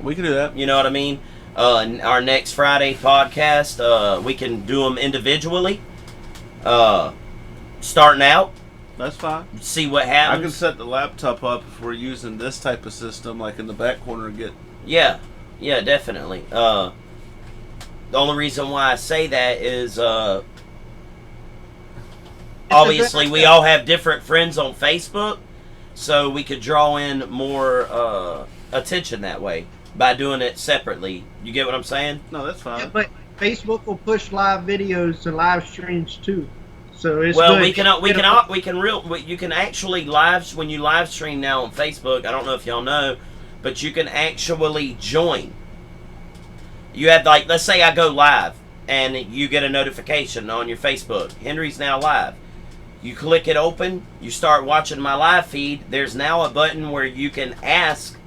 we can do that. you know what I mean. Our next Friday podcast, we can do them individually. Starting out, That's fine. see what I happens. can set the laptop up if we're using this type of system, like in the back corner, and get. Yeah, definitely. The only reason why I say that is, obviously we all have different friends on Facebook, so we could draw in more attention that way by doing it separately. You get what I'm saying? No, that's fine. Yeah, but Facebook will push live videos to live streams too. So it's Well, good. you can actually when you live stream now on Facebook. I don't know if y'all know, but you can actually join. You have, like, let's say I go live and you get a notification on your Facebook. Henry's now live. You click it open, you start watching my live feed. There's now a button where you can ask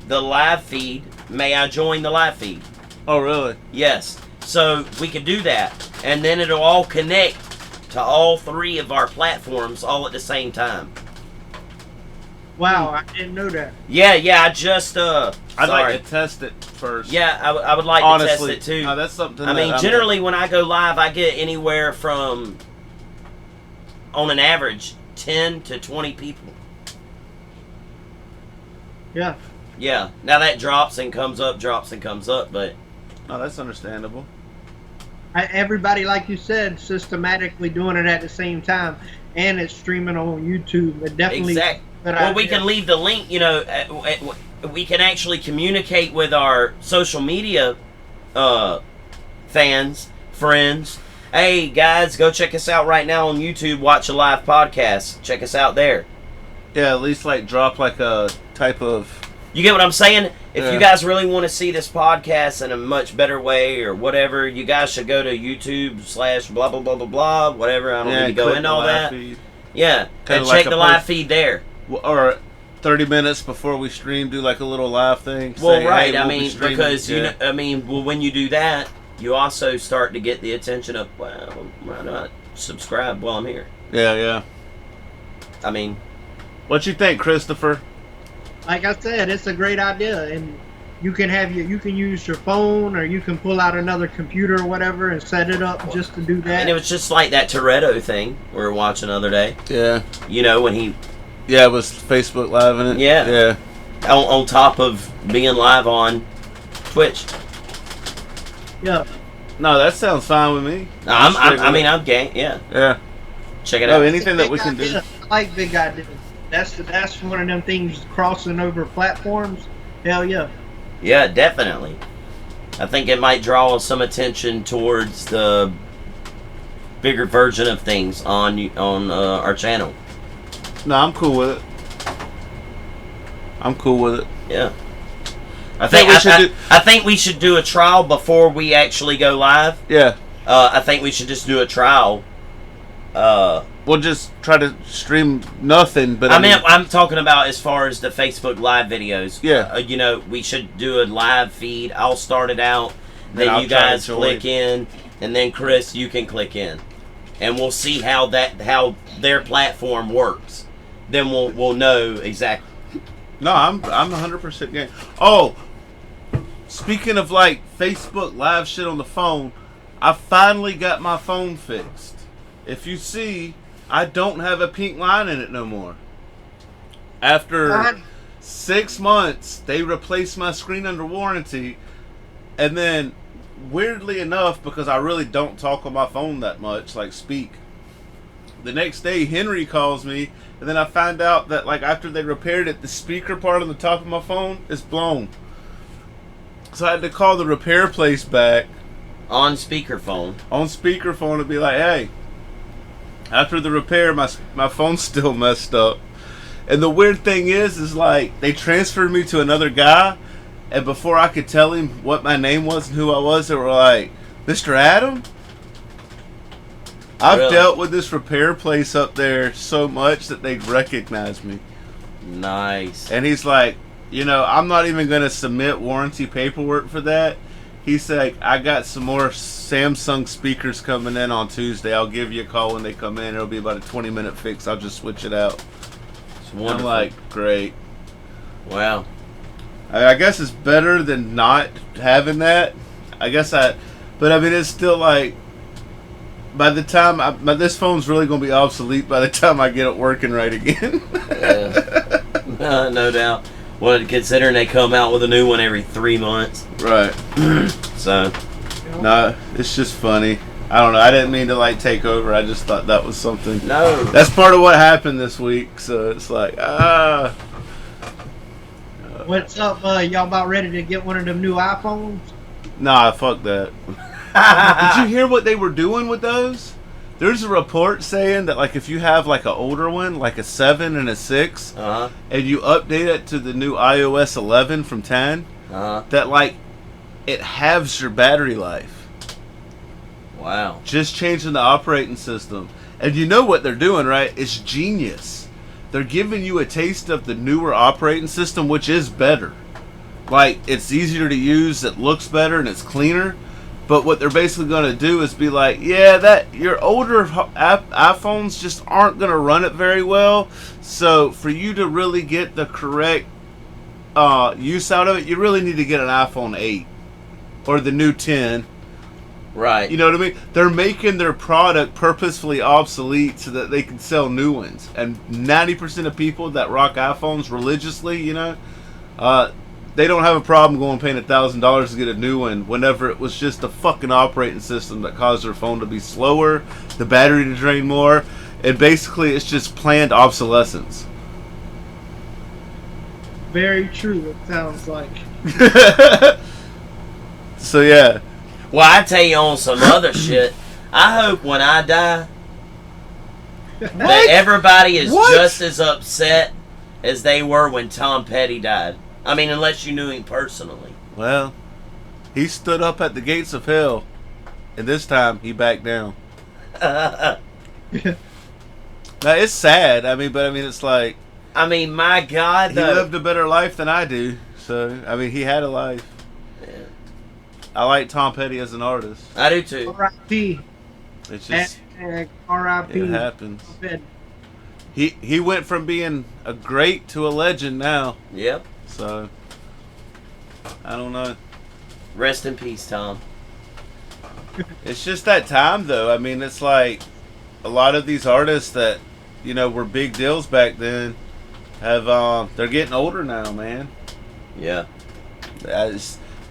the live feed, may I join the live feed? Oh, really? Yes. So we could do that, and then it'll all connect to all three of our platforms all at the same time. Wow, I didn't know that. Yeah, I just I'd sorry. like to test it first. Yeah, I would like Honestly, to test it too. no, that's something. I mean, that generally when I go live, I get anywhere from, on an average, 10 to 20 people. Yeah. Yeah. Now that drops and comes up, but No, that's understandable. Everybody, like you said, systematically doing it at the same time, and it's streaming on YouTube. It definitely. exactly. Well, we can leave the link. You know, we can actually communicate with our social media fans, friends. Hey guys, go check us out right now on YouTube. Watch a live podcast. Check us out there. Yeah, at least like drop like a type of. You get what I'm saying? If Yeah. you guys really want to see this podcast in a much better way or whatever, you guys should go to YouTube / blah blah blah blah blah whatever. I don't need to go click into the all live that. feed. Yeah, Kinda and like check a the live post- feed there. Or 30 minutes before we stream, do like a little live thing. Well, say, right. hey, I we'll be mean, streaming. because Yeah. when you do that, you also start to get the attention of, well, why not subscribe while I'm here? Yeah. I mean, What you think, Christopher? Like I said, it's a great idea, and you can use your phone, or you can pull out another computer or whatever and set it up just to do that. and it was just like that Toretto thing we were watching the other day. Yeah. You know, when he Yeah, it was Facebook Live in it. Yeah. Yeah. on top of being live on Twitch. Yeah. No, that sounds fine with me. I'm game. Yeah, Yeah. check it No, out. anything that we Big can do. idea. I like big ideas. That's one of them things crossing over platforms. Hell yeah. Yeah, definitely. I think it might draw some attention towards the bigger version of things on our channel. No, I'm cool with it. I'm cool with it. Yeah. I think we should do a trial before we actually go live. Yeah. I think we should just do a trial. We'll just try to stream nothing, but I'm talking about as far as the Facebook Live videos. Yeah. You know, we should do a live feed. I'll start it out. Then Then I'll you try to guys join. click in, and then Chris, you can click in, and we'll see how their platform works. Then we'll know exactly. No, I'm 100% game. Oh, speaking of like Facebook Live shit on the phone, I finally got my phone fixed. If you see, I don't have a pink line in it no more. After 6 months, they replaced my screen under warranty, and then weirdly enough, because I really don't talk on my phone that much, like speak, the next day Henry calls me, and then I find out that like after they repaired it, the speaker part on the top of my phone is blown. So I had to call the repair place back On speakerphone. on speakerphone to be like, hey, after the repair, my phone's still messed up. And the weird thing is like they transferred me to another guy, and before I could tell him what my name was and who I was, they were like, Mr. Adam? I've Really? dealt with this repair place up there so much that they recognize me. Nice. And he's like, I'm not even going to submit warranty paperwork for that. He said, I got some more Samsung speakers coming in on Tuesday. I'll give you a call when they come in. It'll be about a 20-minute fix. I'll just switch it out. It's wonderful. I'm like, great. Wow. I guess it's better than not having that. But I mean, it's still like, by the time this phone's really going to be obsolete by the time I get it working right again. Yeah. No doubt. Well, considering they come out with a new one every 3 months. Right. So. No, it's just funny. I don't know. I didn't mean to like take over. I just thought that was something. No. That's part of what happened this week. So it's like, What's up? Y'all about ready to get one of them new iPhones? Nah, fuck that. Did you hear what they were doing with those? There's a report saying that like if you have like an older one, like a 7 and a 6, and you update it to the new iOS 11 from 10, that like it halves your battery life. Wow. Just changing the operating system. And you know what they're doing, right? It's genius. They're giving you a taste of the newer operating system, which is better. Like, it's easier to use, it looks better, and it's cleaner. But what they're basically going to do is be like, yeah, that your older iPhones just aren't going to run it very well. So for you to really get the correct use out of it, you really need to get an iPhone 8 or the new 10. Right. You know what I mean? They're making their product purposefully obsolete so that they can sell new ones. And 90% of people that rock iPhones religiously, you know, they don't have a problem going paying $1,000 to get a new one whenever it was just a fucking operating system that caused their phone to be slower, the battery to drain more, and basically it's just planned obsolescence. Very true, it sounds like. So yeah. Well, I tell you on some other shit. I hope when I die that everybody is just as upset as they were when Tom Petty died. I mean, unless you knew him personally. Well, he stood up at the gates of hell, and this time he backed down. Now, it's sad. I mean, it's like... I mean, my God, he lived a better life than I do. So, I mean, he had a life. Yeah. I like Tom Petty as an artist. I do too. R.I.P. It's just... R.I.P. It happens. He went from being a great to a legend now. Yep. So, I don't know. Rest in peace, Tom. It's just that time, though. I mean, it's like a lot of these artists that, you know, were big deals back then have, they're getting older now, man. Yeah.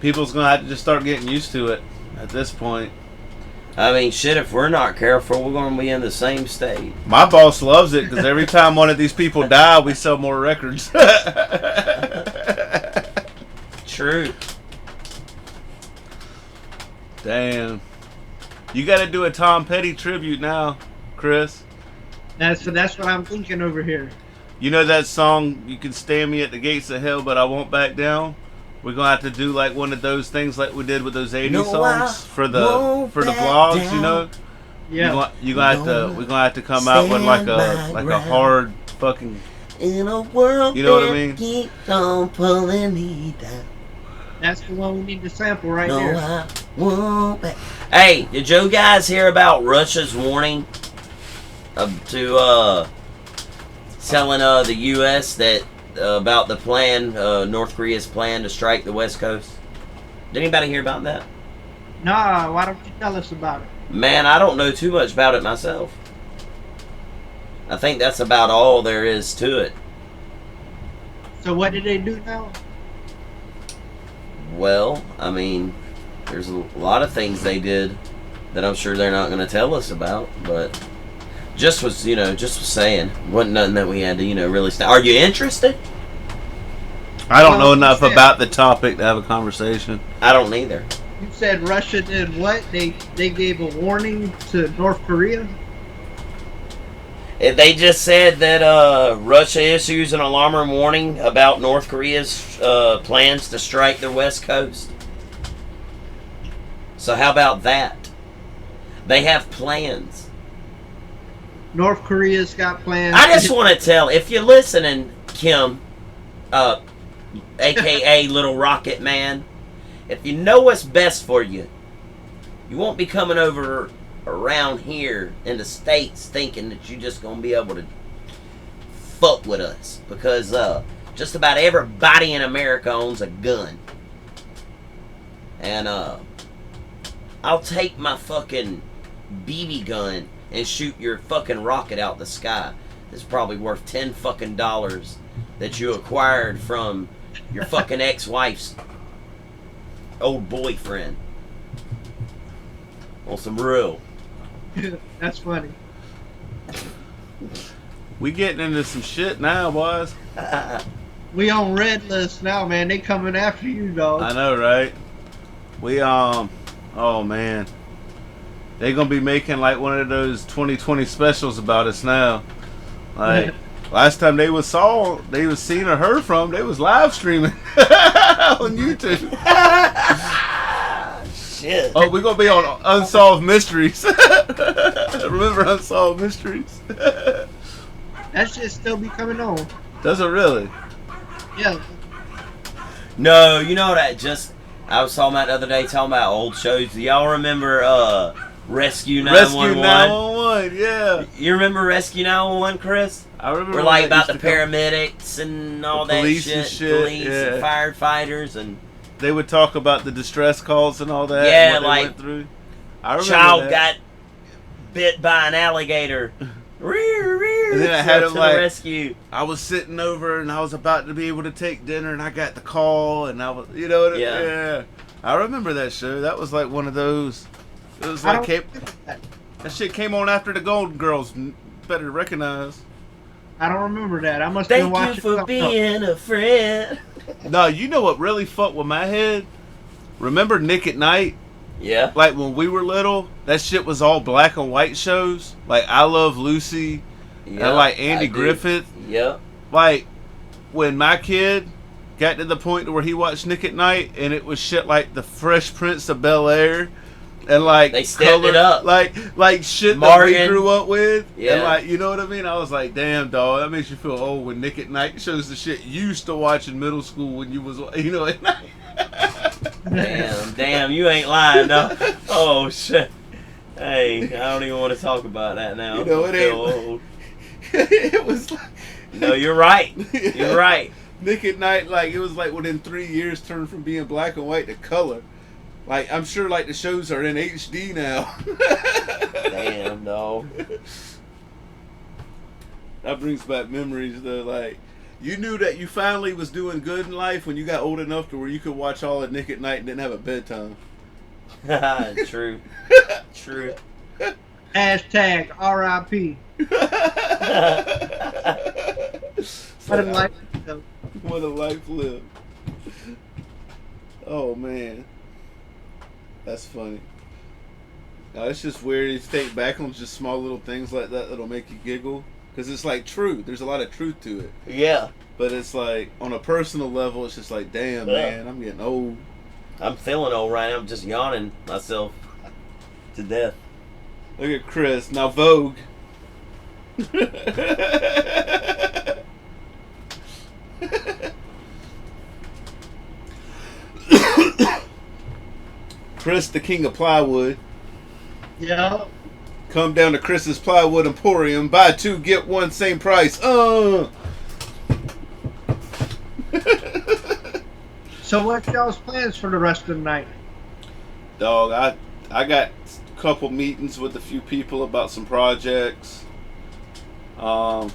People's going to have to just start getting used to it at this point. I mean, shit, if we're not careful, we're going to be in the same state. My boss loves it because every time one of these people die, we sell more records. True. Damn. You got to do a Tom Petty tribute now, Chris. That's what I'm thinking over here. You know that song, You Can Stand Me at the Gates of Hell, but I Won't Back Down? We're going to have to do like one of those things like we did with those 80s songs for the vlogs, down. You know? Yeah. We're going to have to come out with like a hard fucking, in a world, you know what I mean? Keep on pulling me down. That's the one we need to sample right No, there. I won't back. Hey, did you guys hear about Russia's warning to telling the U.S. that about the plan, North Korea's plan to strike the West Coast? Did anybody hear about that? Nah, why don't you tell us about it? Man, I don't know too much about it myself. I think that's about all there is to it. So what did they do now? Well, I mean, there's a lot of things they did that I'm sure they're not going to tell us about, but just was saying. Wasn't nothing that we had to, really Are you interested? I don't know enough about the topic to have a conversation. I don't either. You said Russia did what? They gave a warning to North Korea? They just said that Russia issues an alarming warning about North Korea's plans to strike the West Coast. So how about that? They have plans. North Korea's got plans. I just want to tell, if you're listening, Kim, a.k.a. Little Rocket Man, if you know what's best for you, you won't be coming over around here in the States thinking that you're just going to be able to fuck with us. Because just about everybody in America owns a gun. And I'll take my fucking BB gun and shoot your fucking rocket out the sky. It's probably worth $10 fucking that you acquired from your fucking ex-wife's old boyfriend. On some real. That's funny. We getting into some shit now, boys. We on red list now, man. They coming after you, dog. I know, right? We oh man, they gonna be making like one of those 2020 specials about us now. Like last time they was seen or heard from, they was live streaming on YouTube. Shit. Oh, we gonna be on Unsolved Mysteries. Remember Unsolved Mysteries? That shit still be coming on. Does it really? Yeah. No, you know that I was talking about the other day, talking about old shows. Do y'all remember Rescue 911? Rescue 911, yeah. You remember Rescue 911, Chris? I remember. We're like about the paramedics and all that police shit. and shit, Police and firefighters and they would talk about the distress calls and all that. Yeah, and what like they went through. I remember child that. got bit by an alligator. Rear, And then I had to him the like rescue. I was sitting over and I was about to be able to take dinner and I got the call and I was, you know what? Yeah. I remember that show. That was like one of those. It was like that shit came on after the Golden Girls. Better recognize. I don't remember that. I must have been watching. Thank you for being a friend. No, you know what really fucked with my head? Remember Nick at Night? Yeah. Like when we were little, that shit was all black and white shows. Like I Love Lucy and like Andy Griffith. Yep. Like when my kid got to the point where he watched Nick at Night and it was shit like the Fresh Prince of Bel-Air and like they stepped it up. Like shit Morgan. that we grew up with. Yeah. And like, you know what I mean? I was like, damn, dog, that makes you feel old when Nick at Night shows the shit you used to watch in middle school when you was, you know, at night. Damn, you ain't lying, no. Oh shit. Hey, I don't even want to talk about that now. You know, it ain't. Old. It was like. No, you're right. You're right. Nick at Night, like it was like within 3 years turned from being black and white to color. Like I'm sure like the shows are in HD now. Damn, no. That brings back memories though. Like you knew that you finally was doing good in life when you got old enough to where you could watch all of Nick at Night and didn't have a bedtime. True. True. Hashtag RIP. What a life. What a life lived. Oh man. That's funny. Now, it's just weird to think back on just small little things like that that'll make you giggle. Because it's like true. There's a lot of truth to it. Yeah. But it's like, on a personal level, it's just like, damn, man, I'm getting old. I'm feeling old right now. I'm just yawning myself to death. Look at Chris. Now, Vogue. Chris, the king of plywood. Yeah. Come down to Chris's Plywood Emporium. Buy two, get one, same price. So what's y'all's plans for the rest of the night? Dog, I got a couple meetings with a few people about some projects. I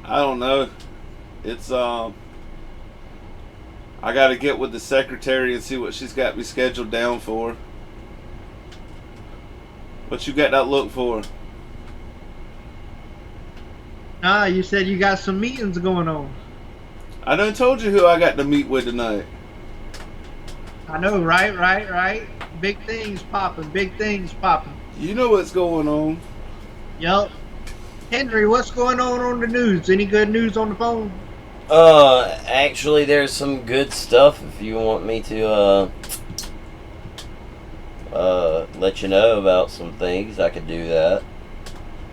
don't know. It's I got to get with the secretary and see what she's got me scheduled down for. What you got that look for? You said you got some meetings going on. I done told you who I got to meet with tonight. I know, right. Big things popping, You know what's going on. Yup. Henry, what's going on the news? Any good news on the phone? Actually, there's some good stuff. If you want me to, let you know about some things, I could do that.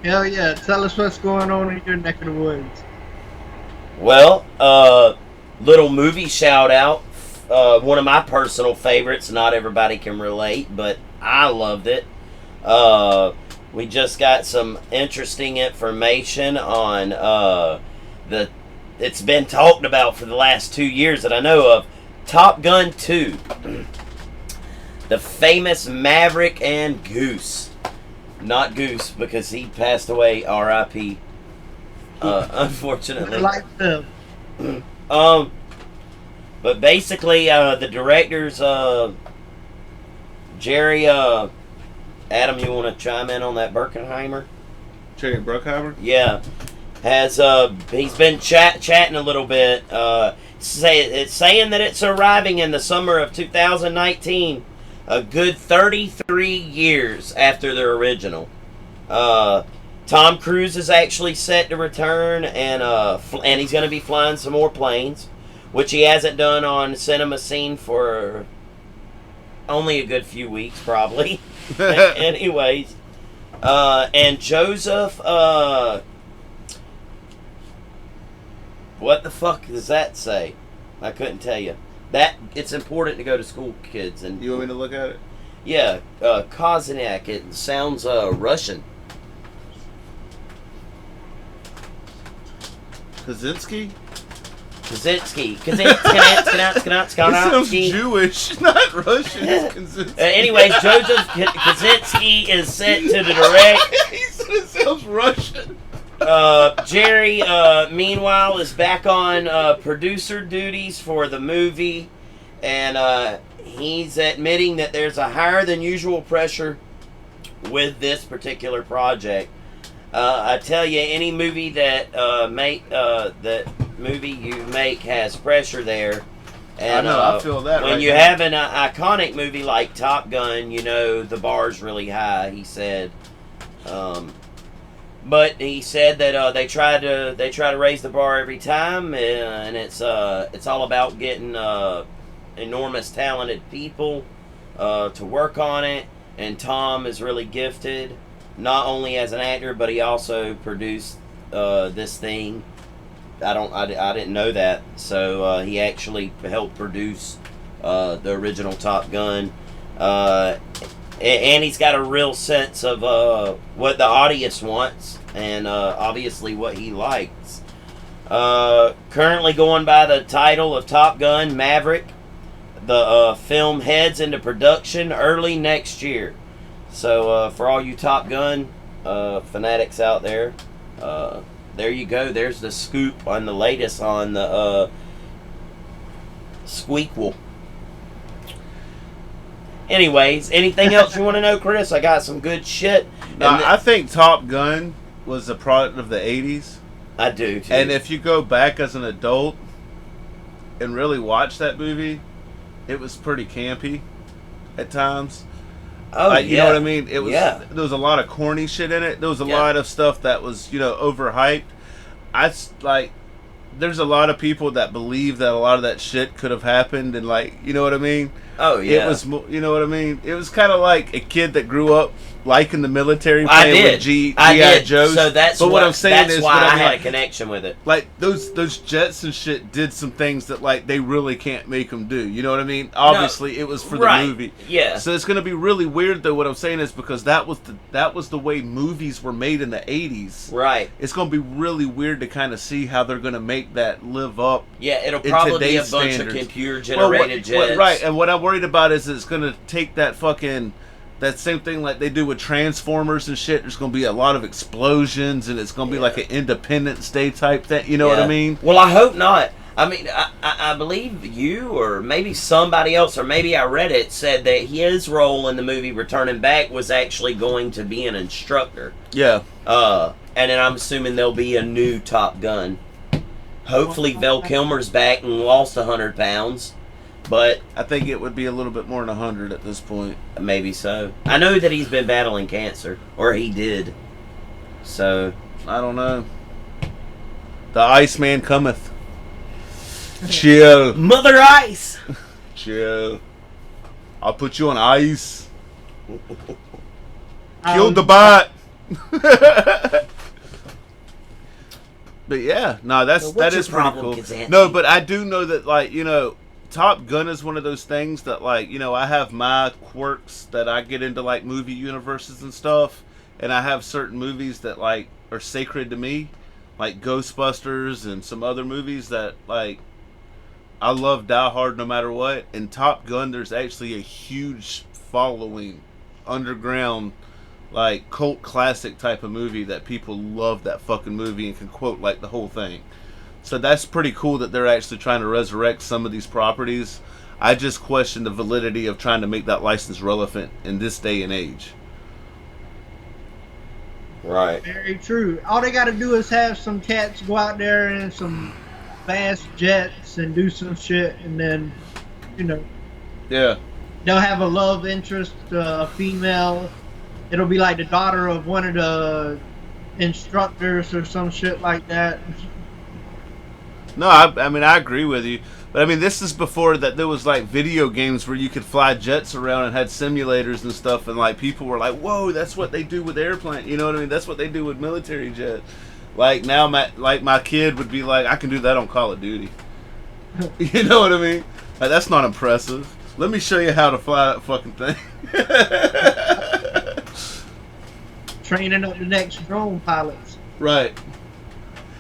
Hell yeah. Tell us what's going on in your neck of the woods. Well, little movie shout out one of my personal favorites. Not everybody can relate, but I loved it. We just got some interesting information on the. It's been talked about for the last 2 years that I know of. Top Gun 2. The famous Maverick and Goose. Not Goose, because he passed away, R.I.P. Unfortunately. Like But basically, the directors, Jerry, Adam, you want to chime in on that Birkenheimer? Jerry Bruckheimer? Yeah. He's been chatting a little bit. It's saying that it's arriving in the summer of 2019, a good 33 years after the original. Tom Cruise is actually set to return, and he's going to be flying some more planes, which he hasn't done on Cinema Scene for only a good few weeks, probably. Anyways, and Joseph, what the fuck does that say? I couldn't tell you. That it's important to go to school, kids. And you want me to look at it? Yeah, Kozniak. It sounds Russian. Kaczynski? Kaczynski. It sounds Jewish, not Russian. Anyways, Joseph Kaczynski is set to direct. He said it sounds Russian. Jerry, meanwhile, is back on producer duties for the movie, and he's admitting that there's a higher than usual pressure with this particular project. I tell you, any movie that you make has pressure there. And, I know, I feel that. When right you now. have an iconic movie like Top Gun, you know the bar's really high. He said. But he said that they try to raise the bar every time, and it's all about getting enormous talented people to work on it. And Tom is really gifted, not only as an actor, but he also produced this thing. I didn't know that, so he actually helped produce the original Top Gun. And he's got a real sense of what the audience wants, and obviously what he likes. Currently going by the title of Top Gun Maverick, the film heads into production early next year. So for all you Top Gun fanatics out there, there you go. There's the scoop on the latest on the squeakquel. Anyways, anything else you want to know, Chris? I got some good shit. I think Top Gun was a product of the 80s. I do, too. And if you go back as an adult and really watch that movie, it was pretty campy at times. Oh, yeah. You know what I mean? It was. Yeah. There was a lot of corny shit in it. There was a lot of stuff that was, overhyped. There's a lot of people that believe that a lot of that shit could have happened, and you know what I mean? Oh, yeah. It was, you know what I mean? It was kind of like a kid that grew up liking the military, playing with G.I. Joes. So that's but what I'm saying that's is, why I had a connection with it. Like those jets and shit did some things that they really can't make them do. You know what I mean? Obviously, it was for the movie. Yeah. So it's gonna be really weird though. What I'm saying is because that was the way movies were made in the 80s. Right. It's gonna be really weird to kind of see how they're gonna make that live up. Yeah, it'll probably be a bunch of computer generated jets. Right. And what I'm worried about is it's gonna take that same thing like they do with Transformers and shit. There's going to be a lot of explosions, and it's going to be like an Independence Day type thing. You know what I mean? Well, I hope not. I mean, I believe you, or maybe somebody else, or maybe I read it, said that his role in the movie Returning Back was actually going to be an instructor. Yeah. And then I'm assuming there'll be a new Top Gun. Hopefully Val Kilmer's back and lost 100 pounds. But I think it would be a little bit more than 100 at this point. Maybe so. I know that he's been battling cancer, or he did. So I don't know. The Iceman cometh. Chill. Mother Ice. Chill. I'll put you on ice. Kill the bot. But yeah, no, that is pretty cool. Kazanti? No, but I do know that Top Gun is one of those things that, like, you know, I have my quirks that I get into, like, movie universes and stuff, and I have certain movies that, like, are sacred to me, like Ghostbusters and some other movies that, like, I love Die Hard no matter what. In Top Gun, there's actually a huge following, underground, like, cult classic type of movie that people love that fucking movie and can quote, like, the whole thing. So that's pretty cool that they're actually trying to resurrect some of these properties. I just question the validity of trying to make that license relevant in this day and age. Right. Very true. All they got to do is have some cats go out there in some fast jets and do some shit, and then, you know, Yeah. they'll have a love interest, a female. It'll be like the daughter of one of the instructors or some shit like that. No, I mean, I agree with you. But, I mean, this is before that there was, like, video games where you could fly jets around and had simulators and stuff. And, like, people were like, whoa, that's what they do with airplanes. You know what I mean? That's what they do with military jets. Like, now, my kid would be like, I can do that on Call of Duty. You know what I mean? Like, that's not impressive. Let me show you how to fly that fucking thing. Training up the next drone pilots. Right.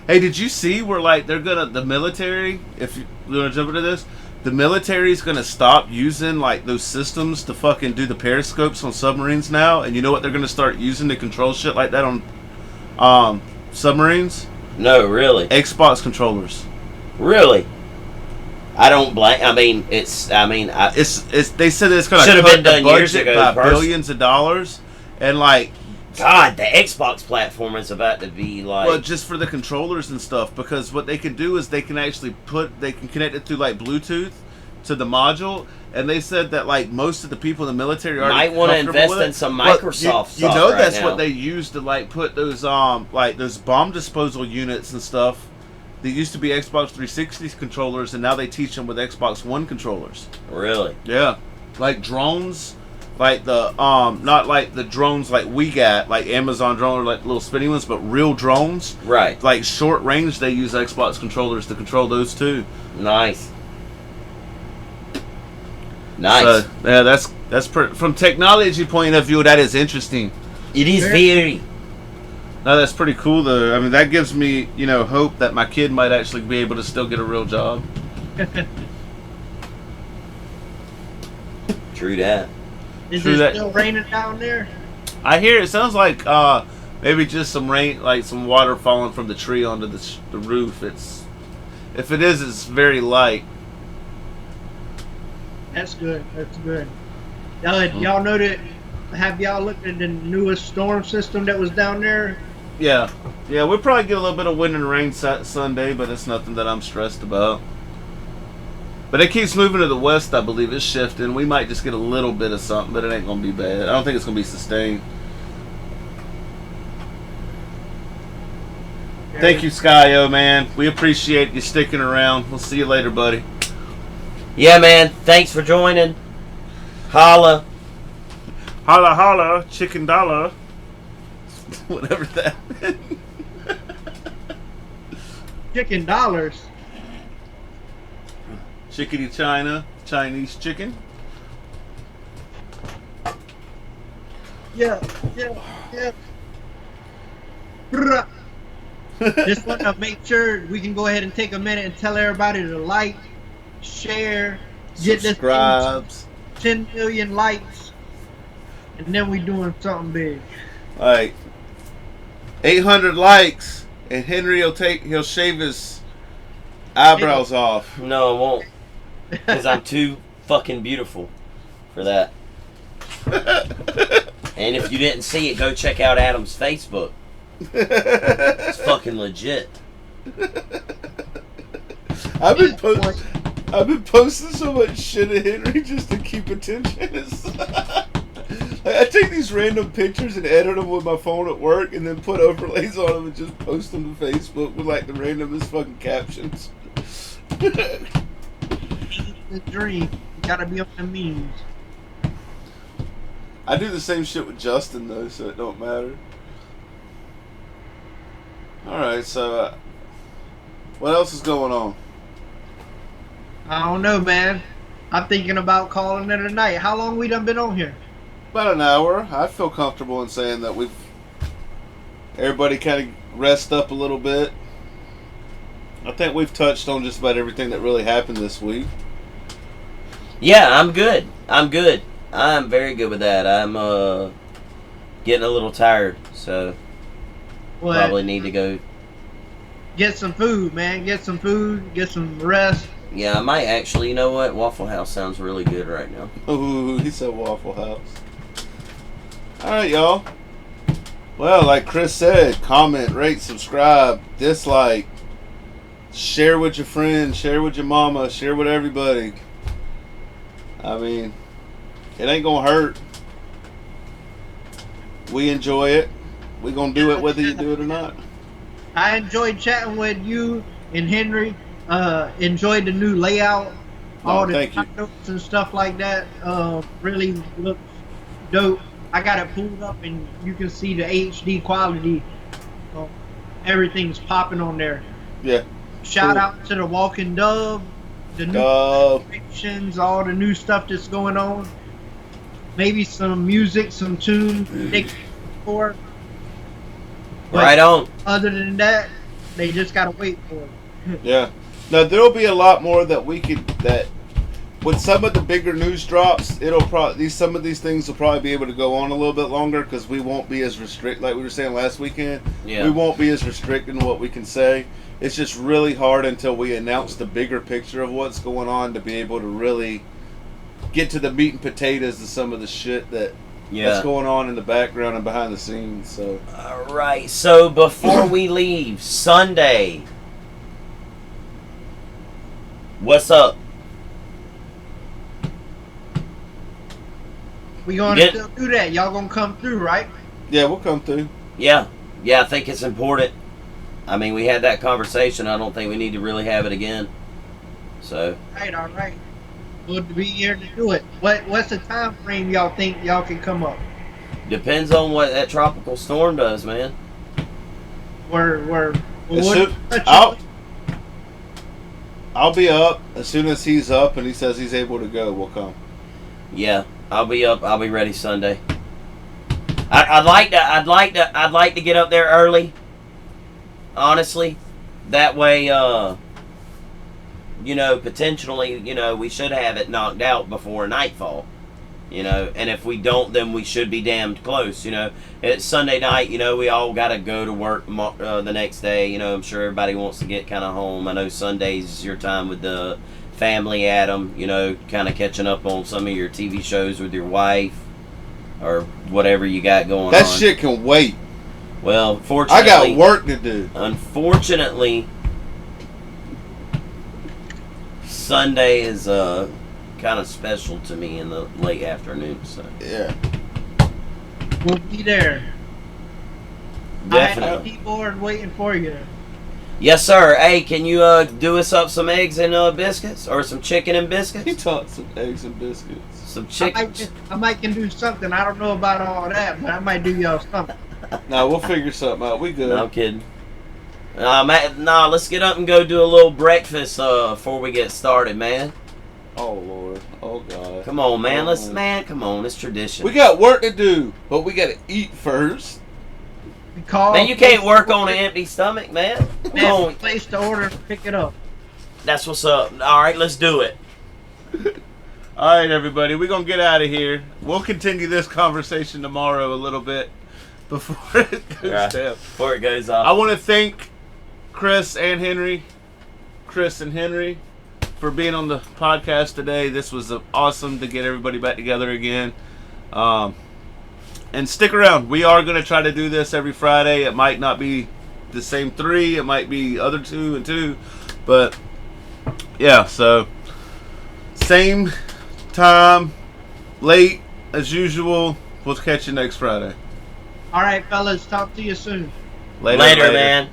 Hey, did you see where, like, they're gonna, the military, if you want to jump into this, the military's gonna stop using, like, those systems to fucking do the periscopes on submarines now, and you know what they're gonna start using to control shit like that on submarines? No, really. Xbox controllers. Really? I don't blame. I mean, it's. They said it's gonna Should've cut been the done years budget ago, by billions of dollars, and, like, God, the Xbox platform is about to be like. well, just for the controllers and stuff, because what they can do is they can actually connect it through, like, Bluetooth to the module, and they said that, like, most of the people in the military are might want to invest in some Microsoft you stuff know right that's now. what they use to, like, put those like those bomb disposal units and stuff. They used to be Xbox 360 controllers, and now they teach them with Xbox One controllers. Really? Yeah, like drones. Like the not like the drones like we got, like Amazon drone or like little spinning ones, but real drones. Right. Like short range, they use Xbox controllers to control those too. Nice. Nice. So, yeah, that's from technology point of view, that is interesting. It is very. No, that's pretty cool though. I mean, that gives me, you know, hope that my kid might actually be able to still get a real job. True that. Is it still raining down there? I hear it sounds like maybe just some rain, like some water falling from the tree onto the roof. If it is, it's very light. That's good. That's good. Y'all know that? Have y'all looked at the newest storm system that was down there? Yeah, we'll probably get a little bit of wind and rain Sunday, but it's nothing that I'm stressed about. But it keeps moving to the west, I believe. It's shifting. We might just get a little bit of something, but it ain't going to be bad. I don't think it's going to be sustained. Thank you, Skyo, man. We appreciate you sticking around. We'll see you later, buddy. Yeah, man. Thanks for joining. Holla. Holla, holla, chicken dollar. Whatever that meant. Chicken dollars. Chickadee China, Chinese chicken. Yeah. Bruh. Just want to make sure we can go ahead and take a minute and tell everybody to like, share, get Subscribes. this 10 million likes, and then we doing something big. Like 800 likes, and he'll shave his eyebrows off. No, I won't. Because I'm too fucking beautiful for that. And if you didn't see it, go check out Adam's Facebook. It's fucking legit. I've been posting so much shit at Henry just to keep attention. Like, I take these random pictures and edit them with my phone at work, and then put overlays on them and just post them to Facebook with like the randomest fucking captions. The dream. You gotta be on the memes. I do the same shit with Justin though, so it don't matter. Alright, so what else is going on? I don't know, man. I'm thinking about calling it a night. How long we done been on here? About an hour. I feel comfortable in saying that everybody kind of rest up a little bit. I think we've touched on just about everything that really happened this week. Yeah, I'm good. I'm very good with that. I'm getting a little tired, so probably need to go get some food, man. Get some food, get some rest. Yeah, I might actually. You know what? Waffle House sounds really good right now. Ooh, he said Waffle House. Alright, y'all. Well, like Chris said, comment, rate, subscribe, dislike, share with your friends, share with your mama, share with everybody. I mean, it ain't gonna hurt. We enjoy it. We gonna do it whether you do it or not. I enjoyed chatting with you and Henry. Enjoyed the new layout, all the notes and stuff like that. Really looks dope. I got it pulled up and you can see the HD quality. Everything's popping on there. Yeah. Shout out to the Walking Dove, the new creations, all the new stuff that's going on. Maybe some music, some tunes they can for. Right on. Other than that, they just gotta wait for it. Yeah. Now there'll be a lot more that with some of the bigger news drops, some of these things will probably be able to go on a little bit longer because we won't be as restricted, like we were saying last weekend. Yeah. We won't be as restricted in what we can say. It's just really hard until we announce the bigger picture of what's going on to be able to really get to the meat and potatoes of some of the shit that's going on in the background and behind the scenes. So. All right. So before we leave, Sunday, what's up? We gonna still do that. Y'all gonna come through, right? Yeah, we'll come through. Yeah. I think it's important. I mean, we had that conversation. I don't think we need to really have it again. So. All right. We'll be here to do it. What's the time frame y'all think y'all can come up? Depends on what that tropical storm does, man. I'll be up as soon as he's up and he says he's able to go. We'll come. Yeah, I'll be up. I'll be ready Sunday. I'd like to get up there early. Honestly, that way, potentially, we should have it knocked out before nightfall. And if we don't, then we should be damned close. It's Sunday night. We all got to go to work the next day. I'm sure everybody wants to get kind of home. I know Sundays is your time with the family, Adam. Kind of catching up on some of your TV shows with your wife or whatever you got going on. That shit can wait. Well, fortunately, I got work to do. Unfortunately, Sunday is kind of special to me in the late afternoon. So yeah, we'll be there. Definitely. I have a keyboard waiting for you. Yes, sir. Hey, can you do us up some eggs and biscuits, or some chicken and biscuits? He taught some eggs and biscuits. Some chicken. I might can do something. I don't know about all that, but I might do y'all something. No, we'll figure something out. We good. No, I'm kidding. Let's get up and go do a little breakfast before we get started, man. Oh Lord, oh God. Come on, man. Come on, it's tradition. We got work to do, but we got to eat first. Man, you can't work on an empty stomach, man. Man, place the order and pick it up. That's what's up. All right, let's do it. All right, everybody, we're gonna get out of here. We'll continue this conversation tomorrow a little bit before it goes down. Before it goes off. I want to thank Chris and Henry for being on the podcast today. This was awesome to get everybody back together again. And stick around. We are going to try to do this every Friday. It might not be the same 3. It might be other 2 and 2. But, yeah, so same time, late as usual. We'll catch you next Friday. All right, fellas. Talk to you soon. Later, man.